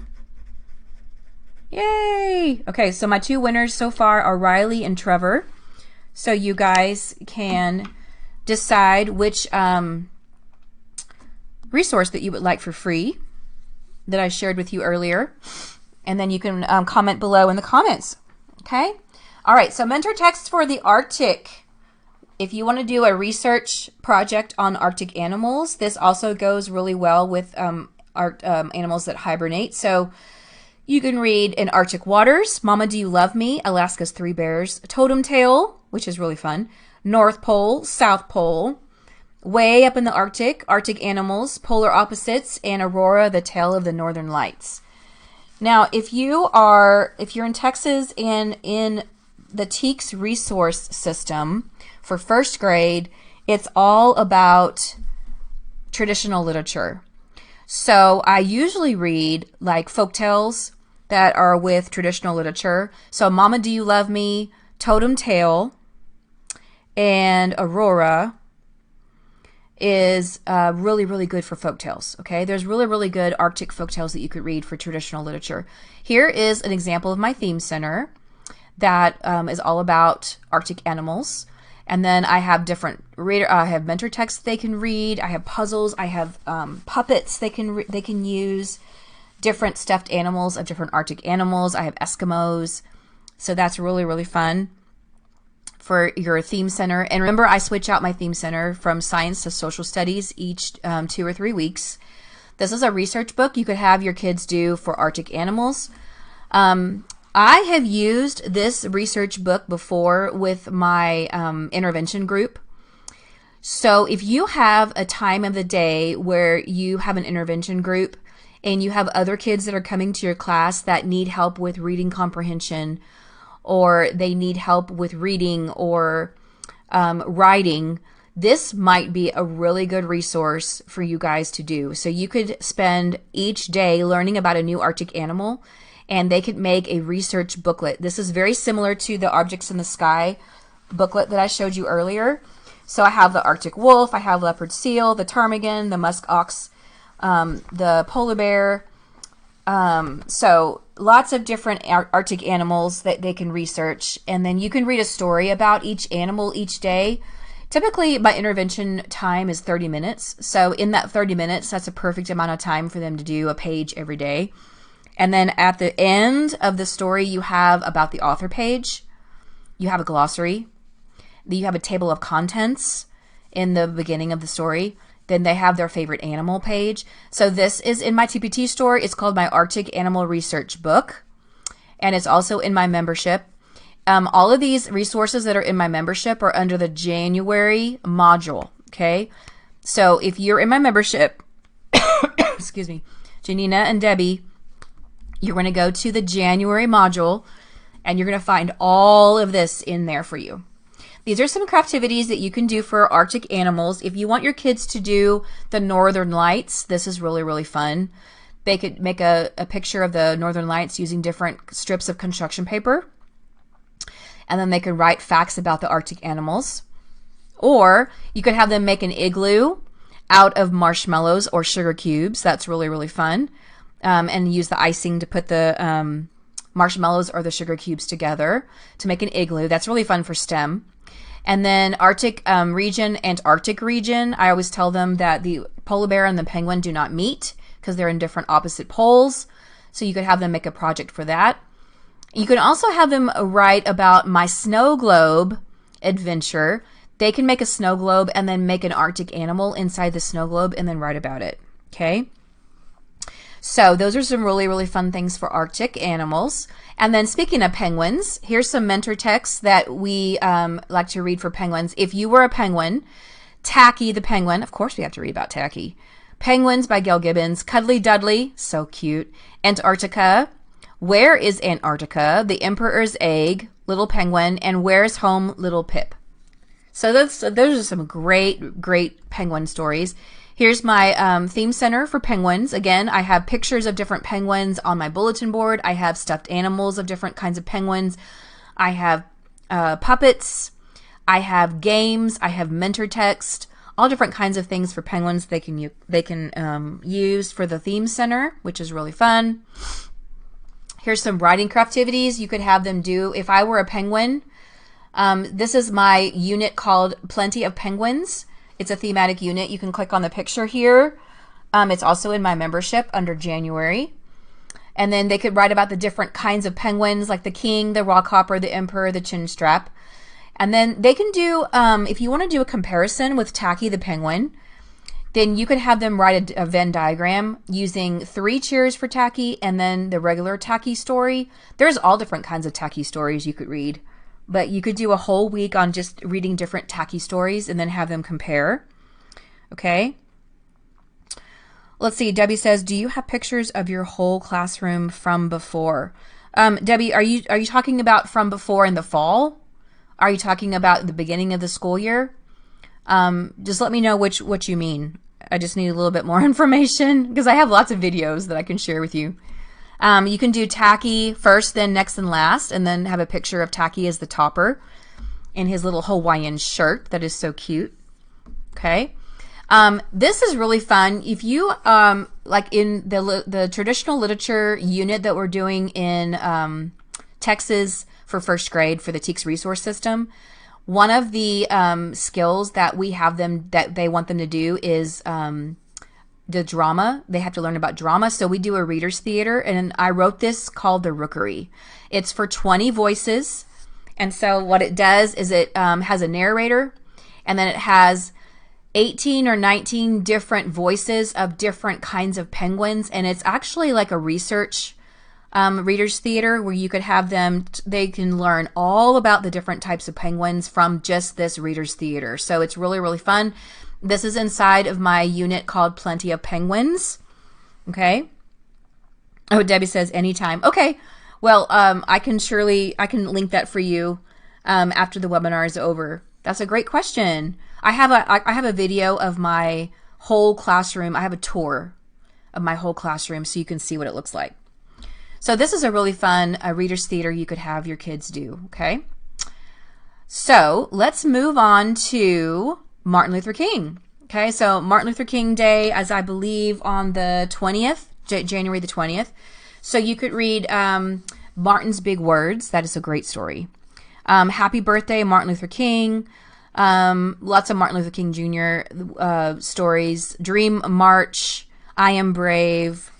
Yay! Okay, so my 2 winners so far are Riley and Trevor. So you guys can decide which resource that you would like for free that I shared with you earlier. And then you can comment below in the comments. Okay? All right, so mentor text for the Arctic. If you want to do a research project on Arctic animals, this also goes really well with animals that hibernate. So you can read In Arctic Waters, Mama Do You Love Me, Alaska's 3 Bears, Totem Tale, which is really fun, North Pole, South Pole, Way Up in the Arctic, Arctic Animals, Polar Opposites, and Aurora, the Tale of the Northern Lights. Now, if you're in Texas and in the TEACS resource system for first grade, it's all about traditional literature. So I usually read like folktales that are with traditional literature. So Mama Do You Love Me, Totem Tale, and Aurora is really, really good for folktales. Okay, there's really, really good Arctic folktales that you could read for traditional literature. Here is an example of my theme center that is all about Arctic animals. And then I have I have mentor texts they can read. I have puzzles. I have puppets they can use. Different stuffed animals of different Arctic animals. I have Eskimos. So that's really, really fun for your theme center. And remember, I switch out my theme center from science to social studies each 2 or 3 weeks. This is a research book you could have your kids do for Arctic animals. I have used this research book before with my intervention group. So if you have a time of the day where you have an intervention group and you have other kids that are coming to your class that need help with reading comprehension, or they need help with reading or writing, this might be a really good resource for you guys to do. So you could spend each day learning about a new Arctic animal, and they could make a research booklet. This is very similar to the Objects in the Sky booklet that I showed you earlier. So I have the Arctic wolf, I have leopard seal, the ptarmigan, the musk ox, the polar bear. So lots of different Arctic animals that they can research. And then you can read a story about each animal each day. Typically, my intervention time is 30 minutes. So in that 30 minutes, that's a perfect amount of time for them to do a page every day. And then at the end of the story, you have about the author page. You have a glossary. You have a table of contents in the beginning of the story. Then they have their favorite animal page. So this is in my TPT store. It's called my Arctic Animal Research Book. And it's also in my membership. All of these resources that are in my membership are under the January module. Okay. So if you're in my membership, excuse me, Janina and Debbie, you're going to go to the January module and you're going to find all of this in there for you. These are some craftivities that you can do for Arctic animals. If you want your kids to do the Northern Lights, this is really, really fun. They could make a picture of the Northern Lights using different strips of construction paper. And then they could write facts about the Arctic animals. Or you could have them make an igloo out of marshmallows or sugar cubes. That's really, really fun. And use the icing to put the marshmallows or the sugar cubes together to make an igloo. That's really fun for STEM. And then Arctic region, Antarctic region, I always tell them that the polar bear and the penguin do not meet because they're in different opposite poles. So you could have them make a project for that. You can also have them write about my snow globe adventure. They can make a snow globe and then make an Arctic animal inside the snow globe and then write about it. Okay. So those are some really, really fun things for Arctic animals. And then speaking of penguins, here's some mentor texts that we like to read for penguins. If you were a penguin, Tacky the penguin. Of course we have to read about Tacky. Penguins by Gail Gibbons. Cuddly Dudley. So cute. Antarctica. Where is Antarctica? The Emperor's Egg. Little Penguin. And Where's Home? Little Pip. So those are some great, great penguin stories. Here's my theme center for penguins. Again, I have pictures of different penguins on my bulletin board. I have stuffed animals of different kinds of penguins. I have puppets. I have games. I have mentor text. All different kinds of things for penguins they can use for the theme center, which is really fun. Here's some writing craftivities you could have them do. If I were a penguin, this is my unit called Plenty of Penguins. It's a thematic unit. You can click on the picture here. It's also in my membership under January. And then they could write about the different kinds of penguins, like the king, the rockhopper, the emperor, the chinstrap. And then they can do, if you want to do a comparison with Tacky the penguin, then you could have them write a Venn diagram using 3 cheers for Tacky and then the regular Tacky story. There's all different kinds of Tacky stories you could read. But you could do a whole week on just reading different Tacky stories and then have them compare. Okay. Let's see. Debbie says, do you have pictures of your whole classroom from before? Debbie, are you talking about from before in the fall? Are you talking about the beginning of the school year? Just let me know what you mean. I just need a little bit more information because I have lots of videos that I can share with you. You can do Tacky first, then next and last, and then have a picture of Tacky as the topper in his little Hawaiian shirt that is so cute. Okay. This is really fun. If you, like in the traditional literature unit that we're doing in Texas for first grade for the TEKS resource system, one of the skills that we have them, that they want them to do is the drama. They have to learn about drama. So we do a reader's theater, and I wrote this called The Rookery. It's for 20 voices. And so what it does is it has a narrator, and then it has 18 or 19 different voices of different kinds of penguins. And it's actually like a research reader's theater where you could have them, they can learn all about the different types of penguins from just this reader's theater. So it's really, really fun. This is inside of my unit called Plenty of Penguins. Okay. Oh, Debbie says anytime. Okay. Well, I can link that for you after the webinar is over. That's a great question. I have a video of my whole classroom. I have a tour of my whole classroom so you can see what it looks like. So this is a really fun reader's theater you could have your kids do, okay? So let's move on to Martin Luther King. Okay, so Martin Luther King Day, as I believe on the 20th, January the 20th. So you could read Martin's Big Words. That is a great story. Happy Birthday, Martin Luther King. Lots of Martin Luther King Jr. Stories. Dream March, I Am Brave.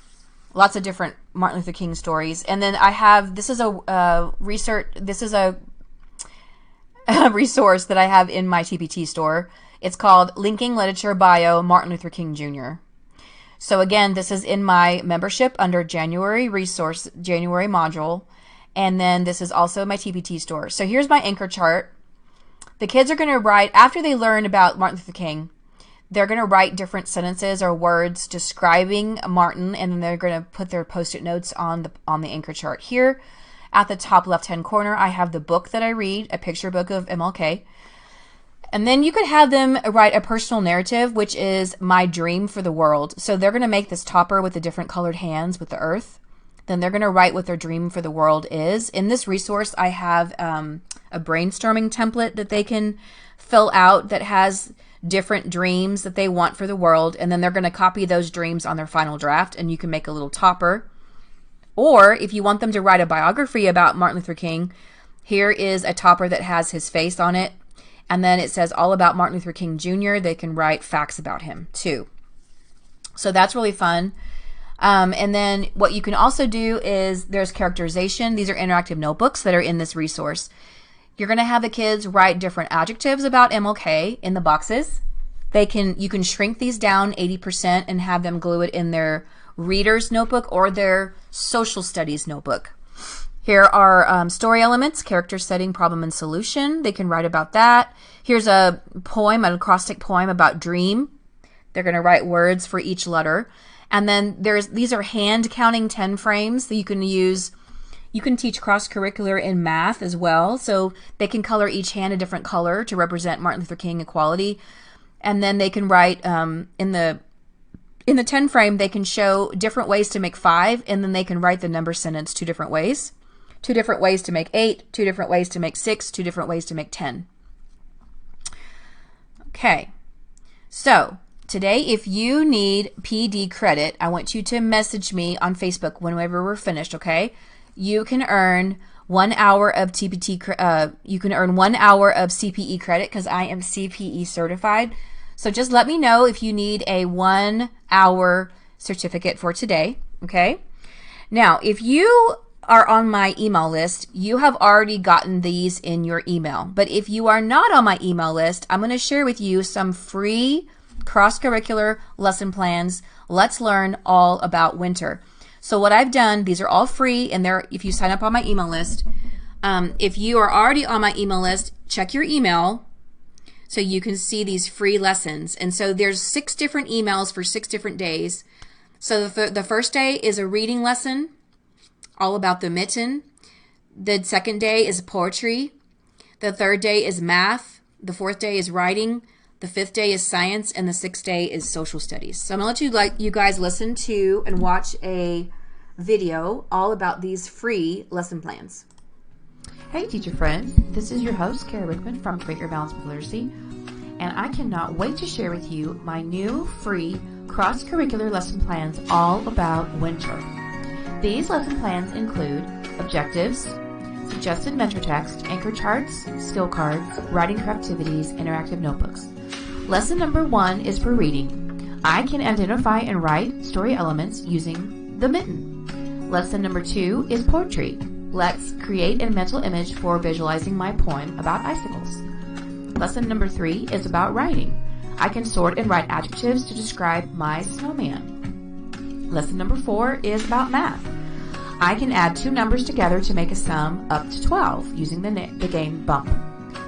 Lots of different Martin Luther King stories. And then I have, this is a resource that I have in my TPT store. It's called Linking Literature Bio Martin Luther King Jr. So again, this is in my membership under January resource, January module. And then this is also my TPT store. So here's my anchor chart. The kids are going to write, after they learn about Martin Luther King, they're going to write different sentences or words describing Martin, and then they're going to put their post-it notes on the anchor chart here. At the top left-hand corner, I have the book that I read, a picture book of MLK. And then you could have them write a personal narrative, which is my dream for the world. So they're going to make this topper with the different colored hands with the earth. Then they're going to write what their dream for the world is. In this resource, I have a brainstorming template that they can fill out that has different dreams that they want for the world. And then they're going to copy those dreams on their final draft, and you can make a little topper. Or if you want them to write a biography about Martin Luther King, here is a topper that has his face on it. And then it says all about Martin Luther King Jr. They can write facts about him too. So that's really fun. And then what you can also do is there's characterization. These are interactive notebooks that are in this resource. You're going to have the kids write different adjectives about MLK in the boxes. You can shrink these down 80% and have them glue it in their reader's notebook or their social studies notebook. Here are story elements, character setting, problem, and solution. They can write about that. Here's a poem, an acrostic poem about dream. They're going to write words for each letter. And then these are hand counting 10 frames that you can use. You can teach cross-curricular in math as well. So they can color each hand a different color to represent Martin Luther King equality. And then they can write in the 10 frame, they can show different ways to make 5, and then they can write the number sentence 2 different ways. 2 different ways to make 8, 2 different ways to make 6, 2 different ways to make 10. Okay, so today if you need PD credit, I want you to message me on Facebook whenever we're finished, okay? You can earn 1 hour of you can earn 1 hour of CPE credit because I am CPE certified. So just let me know if you need a 1 hour certificate for today, okay? Now, if you are on my email list, you have already gotten these in your email. But if you are not on my email list, I'm going to share with you some free cross-curricular lesson plans. Let's learn all about winter. So what I've done, these are all free, and if you sign up on my email list. If you are already on my email list, check your email so you can see these free lessons. And so there's 6 different emails for 6 different days. So the first day is a reading lesson, all about the mitten. The second day is poetry. The third day is math. The fourth day is writing. The fifth day is science, and the 6th day is social studies. So I'm going to let you guys listen to and watch a video all about these free lesson plans. Hey teacher friends, this is your host Kara Rickman from Create Your Balance with Literacy, and I cannot wait to share with you my new free cross-curricular lesson plans all about winter. These lesson plans include objectives, suggested mentor text, anchor charts, skill cards, writing for activities, interactive notebooks. Lesson number 1 is for reading. I can identify and write story elements using the mitten. Lesson number 2 is poetry. Let's create a mental image for visualizing my poem about icicles. Lesson number 3 is about writing. I can sort and write adjectives to describe my snowman. Lesson number 4 is about math. I can add 2 numbers together to make a sum up to 12 using the game Bump.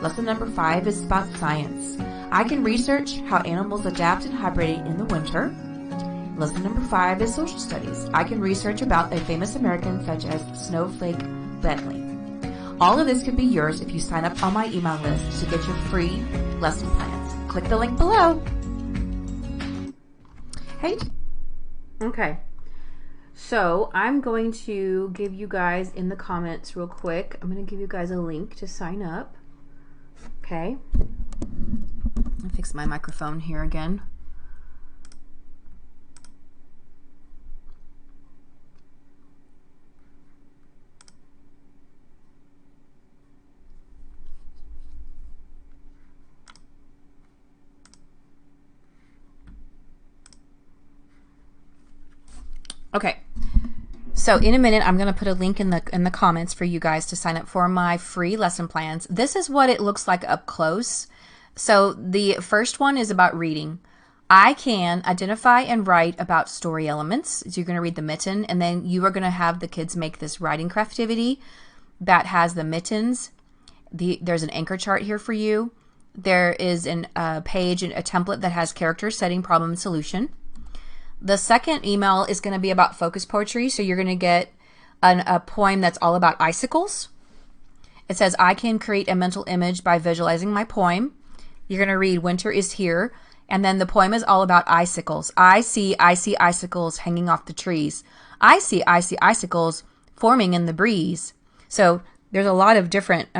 Lesson number 5 is about science. I can research how animals adapt and hibernate in the winter. Lesson number 5 is social studies. I can research about a famous American such as Snowflake Bentley. All of this could be yours if you sign up on my email list to get your free lesson plans. click the link below. Hey. Okay. So I'm going to give you guys in the comments real quick. I'm going to give you guys a link to sign up. Okay. I'll fix my microphone here again. Okay, so in a minute I'm going to put a link in the comments for you guys to sign up for my free lesson plans. This is what it looks like up close. So the first one is about reading. I can identify and write about story elements. So you're going to read the mitten, and then you are going to have the kids make this writing craftivity that has the mittens. There's an anchor chart here for you. There is a page, a template that has character, setting, problem, and solution. The second email is going to be about focus poetry. So you're going to get a poem that's all about icicles. It says, I can create a mental image by visualizing my poem. You're going to read Winter is Here. And then the poem is all about icicles. I see icicles hanging off the trees. I see icicles forming in the breeze. So there's a lot of different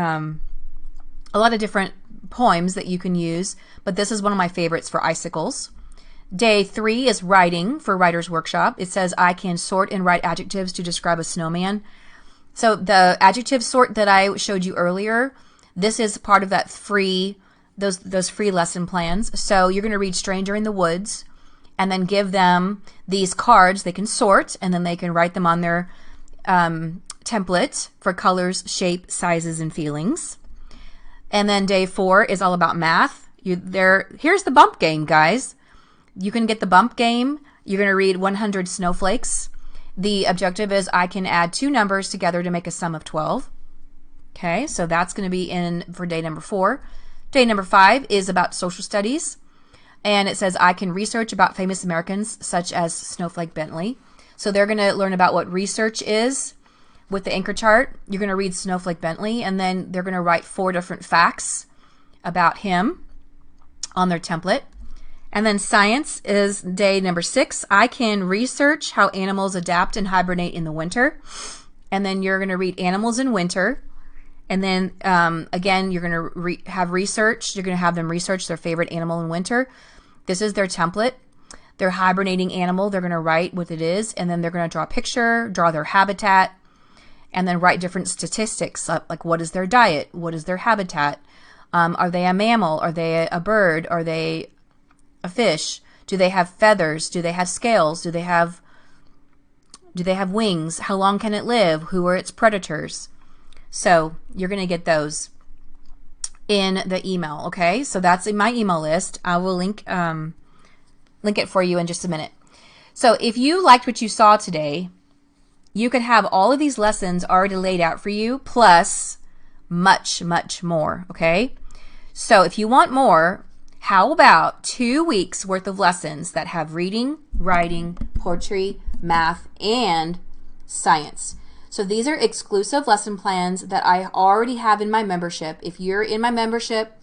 poems that you can use, but this is one of my favorites for icicles. Day 3 is writing for Writer's Workshop. It says, I can sort and write adjectives to describe a snowman. So the adjective sort that I showed you earlier, this is part of that free, those free lesson plans. So you're going to read Stranger in the Woods and then give them these cards they can sort, and then they can write them on their template for colors, shape, sizes, and feelings. And then day 4 is all about math. Here's the bump game, guys. You can get the bump game. You're going to read 100 snowflakes. The objective is I can add 2 numbers together to make a sum of 12. Okay, so that's going to be in for day number 4. Day number 5 is about social studies. And it says I can research about famous Americans such as Snowflake Bentley. So they're going to learn about what research is with the anchor chart. You're going to read Snowflake Bentley, and then they're going to write 4 different facts about him on their template. And then science is day number 6. I can research how animals adapt and hibernate in the winter. And then you're going to read animals in winter. And then again, you're going to have research. You're going to have them research their favorite animal in winter. This is their template. Their hibernating animal, they're going to write what it is. And then they're going to draw a picture, draw their habitat, and then write different statistics, like what is their diet? What is their habitat? Are they a mammal? Are they a bird? Are they a fish? Do they have feathers? Do they have scales? Do they have wings? How long can it live? Who are its predators? So you're going to get those in the email. Okay, so that's in my email list. I will link it for you in just a minute. So if you liked what you saw today, you could have all of these lessons already laid out for you, plus much, much more. Okay, so if you want more, how about 2 weeks worth of lessons that have reading, writing, poetry, math, and science? So these are exclusive lesson plans that I already have in my membership. If you're in my membership,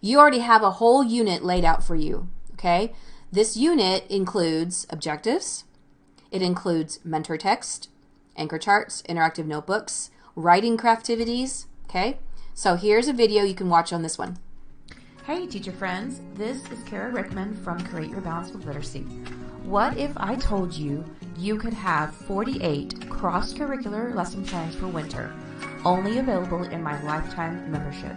you already have a whole unit laid out for you. Okay, this unit includes objectives. It includes mentor text, anchor charts, interactive notebooks, writing craftivities. Okay, so here's a video you can watch on this one. Hey teacher friends, this is Kara Rickman from Create Your Balance with Literacy. What if I told you you could have 48 cross-curricular lesson plans for winter, only available in my lifetime membership?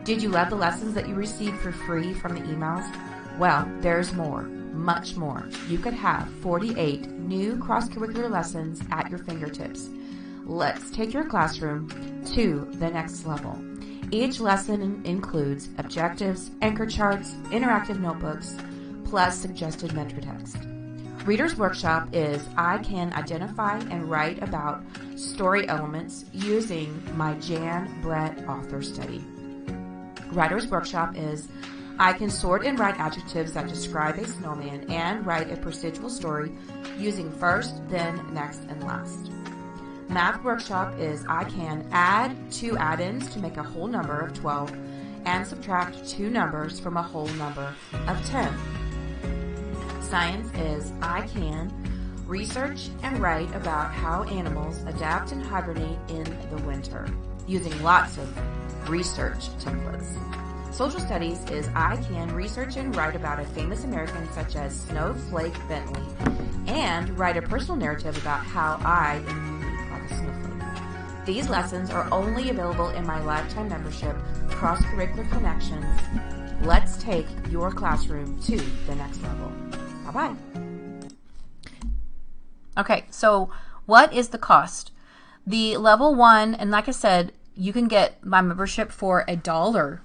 Did you love the lessons that you received for free from the emails? Well, there's more, much more. You could have 48 new cross-curricular lessons at your fingertips. Let's take your classroom to the next level. Each lesson includes objectives, anchor charts, interactive notebooks, plus suggested mentor text. Reader's Workshop is I can identify and write about story elements using my Jan Brett author study. Writer's Workshop is I can sort and write adjectives that describe a snowman and write a procedural story using first, then, next, and last. Math Workshop is I can add 2 add-ins to make a whole number of 12 and subtract two numbers from a whole number of 10. Science is I can research and write about how animals adapt and hibernate in the winter, using lots of research templates. Social studies is I can research and write about a famous American such as Snowflake Bentley, and write a personal narrative about how I am unique like a snowflake. These lessons are only available in my lifetime membership, Cross-Curricular Connections. Let's take your classroom to the next level. Bye-bye. Okay, so what is the cost? The level 1, and like I said, you can get my membership for $1.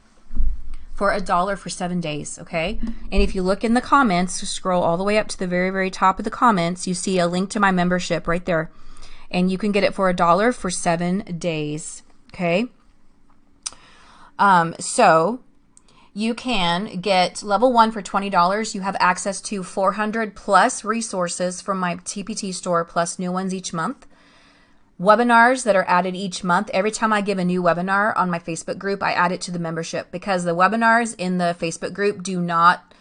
For $1 for 7 days, okay? And if you look in the comments, scroll all the way up to the very, very top of the comments, you see a link to my membership right there. And you can get it for $1 for 7 days, okay? So you can get level 1 for $20. You have access to 400 plus resources from my TPT store, plus new ones each month. Webinars that are added each month. Every time I give a new webinar on my Facebook group, I add it to the membership, because the webinars in the Facebook group do not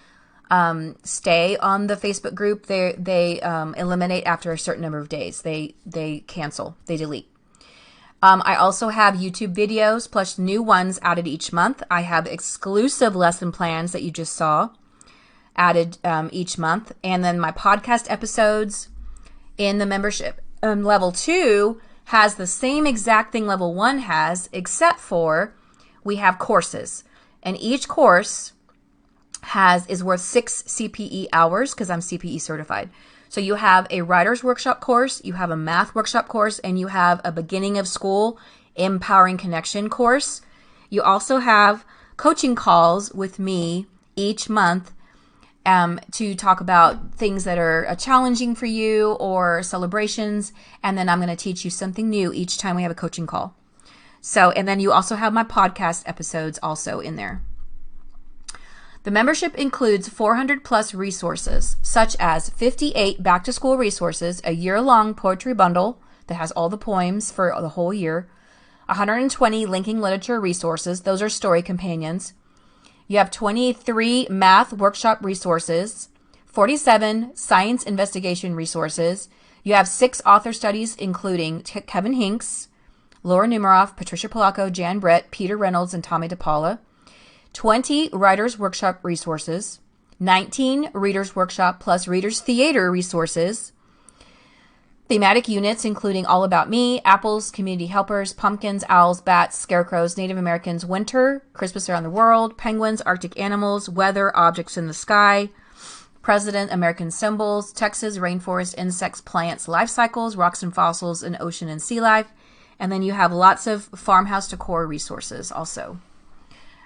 stay on the Facebook group. They eliminate after a certain number of days. They cancel. They delete. I also have YouTube videos plus new ones added each month. I have exclusive lesson plans that you just saw added each month. And then my podcast episodes in the membership. Level 2 has the same exact thing level 1 has, except for we have courses. And each course is worth 6 CPE hours, because I'm CPE certified. So you have a writer's workshop course, you have a math workshop course, and you have a beginning of school empowering connection course. You also have coaching calls with me each month to talk about things that are challenging for you or celebrations. And then I'm going to teach you something new each time we have a coaching call. So, and then you also have my podcast episodes also in there. The membership includes 400 plus resources, such as 58 back to school resources, a year-long poetry bundle that has all the poems for the whole year, 120 linking literature resources, those are story companions. You have 23 math workshop resources, 47 science investigation resources. You have 6 author studies, including Kevin Hinks, Laura Numeroff, Patricia Polacco, Jan Brett, Peter Reynolds, and Tommy DePaula. 20 writers workshop resources, 19 readers workshop plus readers theater resources. Thematic units including All About Me, Apples, Community Helpers, Pumpkins, Owls, Bats, Scarecrows, Native Americans, Winter, Christmas Around the World, Penguins, Arctic Animals, Weather, Objects in the Sky, President, American Symbols, Texas, Rainforest, Insects, Plants, Life Cycles, Rocks and Fossils, and Ocean and Sea Life. And then you have lots of farmhouse decor resources also.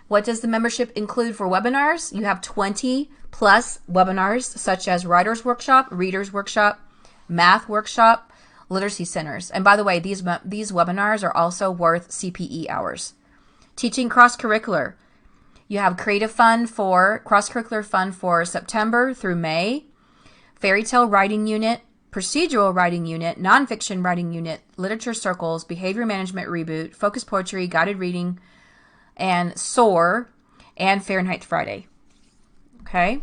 What does the membership include for webinars? You have 20 plus webinars such as Writers Workshop, Readers Workshop, Math Workshop, Literacy Centers. And by the way, these webinars are also worth CPE hours. Teaching Cross-Curricular. You have Creative Fun for Cross-Curricular Fun for September through May, Fairy Tale Writing Unit, Procedural Writing Unit, Nonfiction Writing Unit, Literature Circles, Behavior Management Reboot, Focus Poetry, Guided Reading, and SOAR, and Fahrenheit Friday. Okay.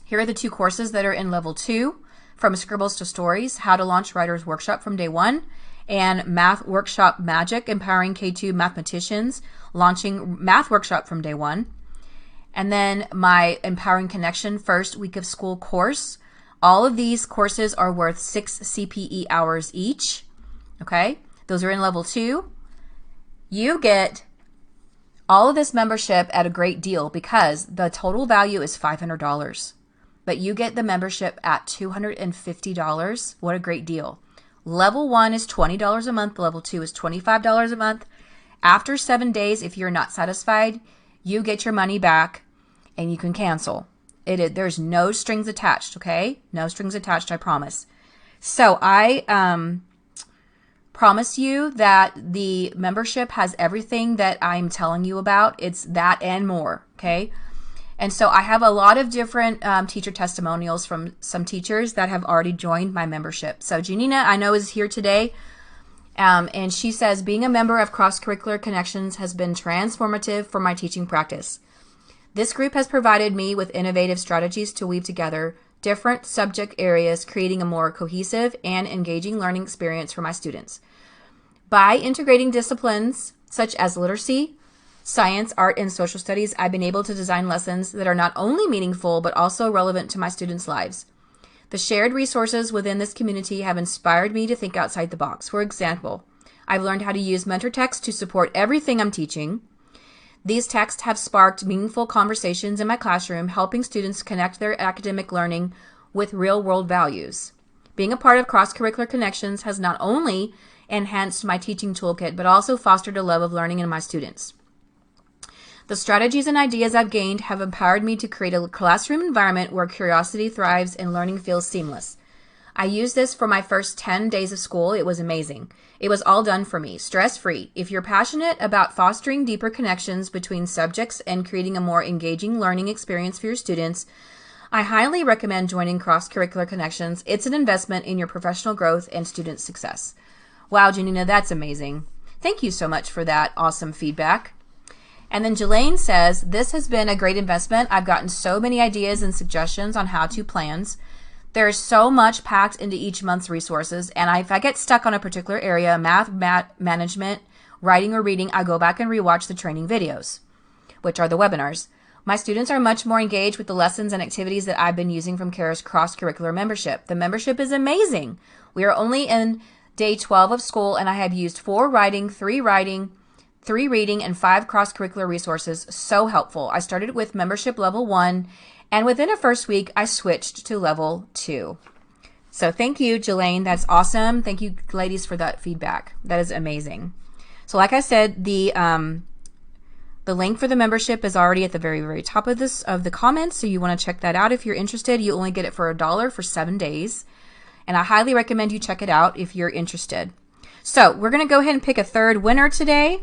Here are the 2 courses that are in level 2. From Scribbles to Stories, How to Launch Writers Workshop from Day 1, and Math Workshop Magic, Empowering K2 Mathematicians, Launching Math Workshop from Day 1. And then my Empowering Connection First Week of School course. All of these courses are worth 6 CPE hours each. Okay, those are in level 2. You get all of this membership at a great deal because the total value is $500. But you get the membership at $250. What a great deal. Level 1 is $20 a month. Level 2 is $25 a month. After 7 days, if you're not satisfied, you get your money back and you can cancel. There's no strings attached, okay? No strings attached, I promise. So I promise you that the membership has everything that I'm telling you about. It's that and more, okay? And so I have a lot of different teacher testimonials from some teachers that have already joined my membership. So Janina, I know, is here today. And she says, being a member of Cross-Curricular Connections has been transformative for my teaching practice. This group has provided me with innovative strategies to weave together different subject areas, creating a more cohesive and engaging learning experience for my students. By integrating disciplines such as literacy, science, art, and social studies, I've been able to design lessons that are not only meaningful, but also relevant to my students' lives. The shared resources within this community have inspired me to think outside the box. For example, I've learned how to use mentor texts to support everything I'm teaching. These texts have sparked meaningful conversations in my classroom, helping students connect their academic learning with real-world values. Being a part of Cross-Curricular Connections has not only enhanced my teaching toolkit, but also fostered a love of learning in my students. The strategies and ideas I've gained have empowered me to create a classroom environment where curiosity thrives and learning feels seamless. I used this for my first 10 days of school. It was amazing. It was all done for me, stress-free. If you're passionate about fostering deeper connections between subjects and creating a more engaging learning experience for your students, I highly recommend joining Cross-Curricular Connections. It's an investment in your professional growth and student success. Wow, Janina, that's amazing. Thank you so much for that awesome feedback. And then Jelaine says, this has been a great investment. I've gotten so many ideas and suggestions on how-to plans. There is so much packed into each month's resources, and if I get stuck on a particular area, math, management, writing, or reading, I go back and rewatch the training videos, which are the webinars. My students are much more engaged with the lessons and activities that I've been using from CARE's cross-curricular membership. The membership is amazing. We are only in day 12 of school, and I have used 4 writing, 3 reading, and 5 cross-curricular resources. So helpful. I started with membership level 1, and within a first week, I switched to level 2. So thank you, Jelaine. That's awesome. Thank you, ladies, for that feedback. That is amazing. So like I said, the link for the membership is already at the very, very top of the comments. So you want to check that out if you're interested. You only get it for $1 for 7 days. And I highly recommend you check it out if you're interested. So we're going to go ahead and pick a third winner today.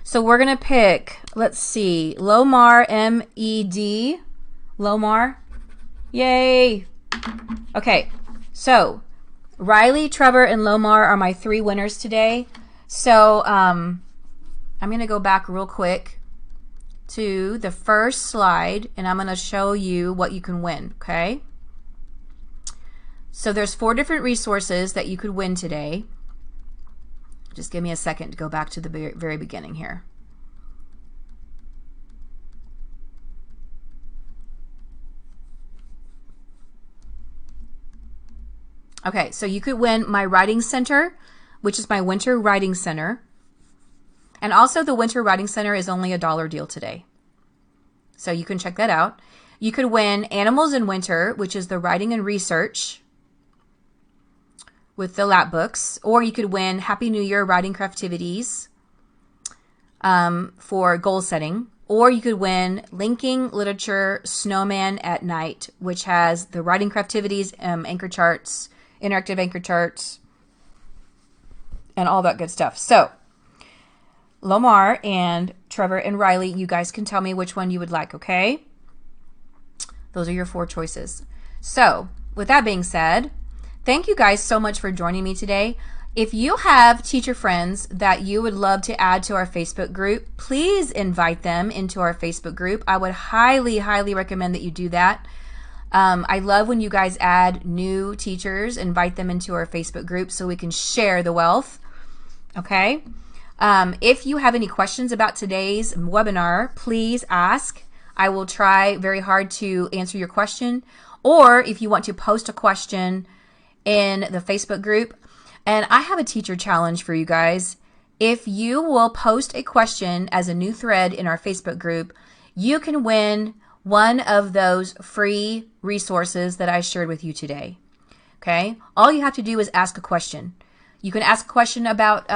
So we're going to pick, let's see, Lomar, M-E-D. Lomar. Yay. Okay. So Riley, Trevor, and Lomar are my 3 winners today. So I'm going to go back real quick to the first slide, and I'm going to show you what you can win, okay? So there's 4 different resources that you could win today. Just give me a second to go back to the very beginning here. Okay, so you could win my Writing Center, which is my Winter Writing Center. And also the Winter Writing Center is only a $1 deal today. So you can check that out. You could win Animals in Winter, which is the writing and research with the lap books, or you could win Happy New Year Writing Craftivities for goal setting, or you could win Linking Literature Snowman at Night, which has the writing craftivities, anchor charts, interactive anchor charts, and all that good stuff. So Lomar and Trevor and Riley, you guys can tell me which one you would like, okay? Those are your 4 choices. So with that being said, thank you guys so much for joining me today. If you have teacher friends that you would love to add to our Facebook group, please invite them into our Facebook group. I would highly, highly recommend that you do that. I love when you guys add new teachers, invite them into our Facebook group so we can share the wealth. Okay? If you have any questions about today's webinar, please ask. I will try very hard to answer your question. Or if you want to post a question in the Facebook group. And I have a teacher challenge for you guys. If you will post a question as a new thread in our Facebook group, you can win one of those free resources that I shared with you today. Okay? All you have to do is ask a question. You can ask a question about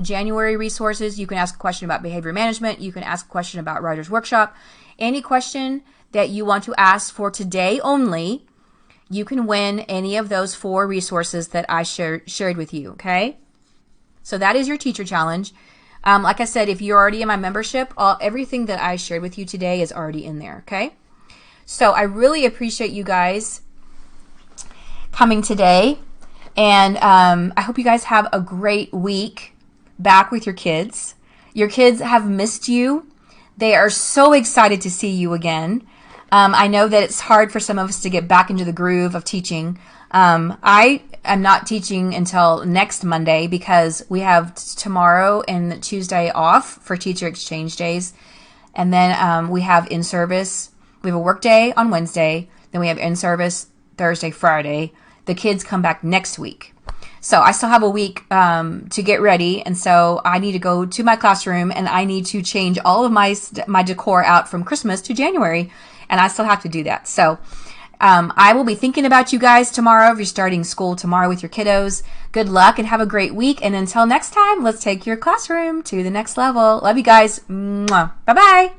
January resources. You can ask a question about behavior management. You can ask a question about Writer's Workshop. Any question that you want to ask for today only, you can win any of those 4 resources that I shared with you, okay? So that is your teacher challenge. Like I said, if you're already in my membership, everything that I shared with you today is already in there, okay? So I really appreciate you guys coming today. And I hope you guys have a great week back with your kids. Your kids have missed you. They are so excited to see you again. I know that it's hard for some of us to get back into the groove of teaching. I am not teaching until next Monday because we have tomorrow and Tuesday off for teacher exchange days. And then we have in-service. We have a work day on Wednesday. Then we have in-service Thursday, Friday. The kids come back next week. So I still have a week to get ready. And so I need to go to my classroom and I need to change all of my decor out from Christmas to January. And I still have to do that. So I will be thinking about you guys tomorrow if you're starting school tomorrow with your kiddos. Good luck and have a great week. And until next time, let's take your classroom to the next level. Love you guys. Mwah. Bye-bye.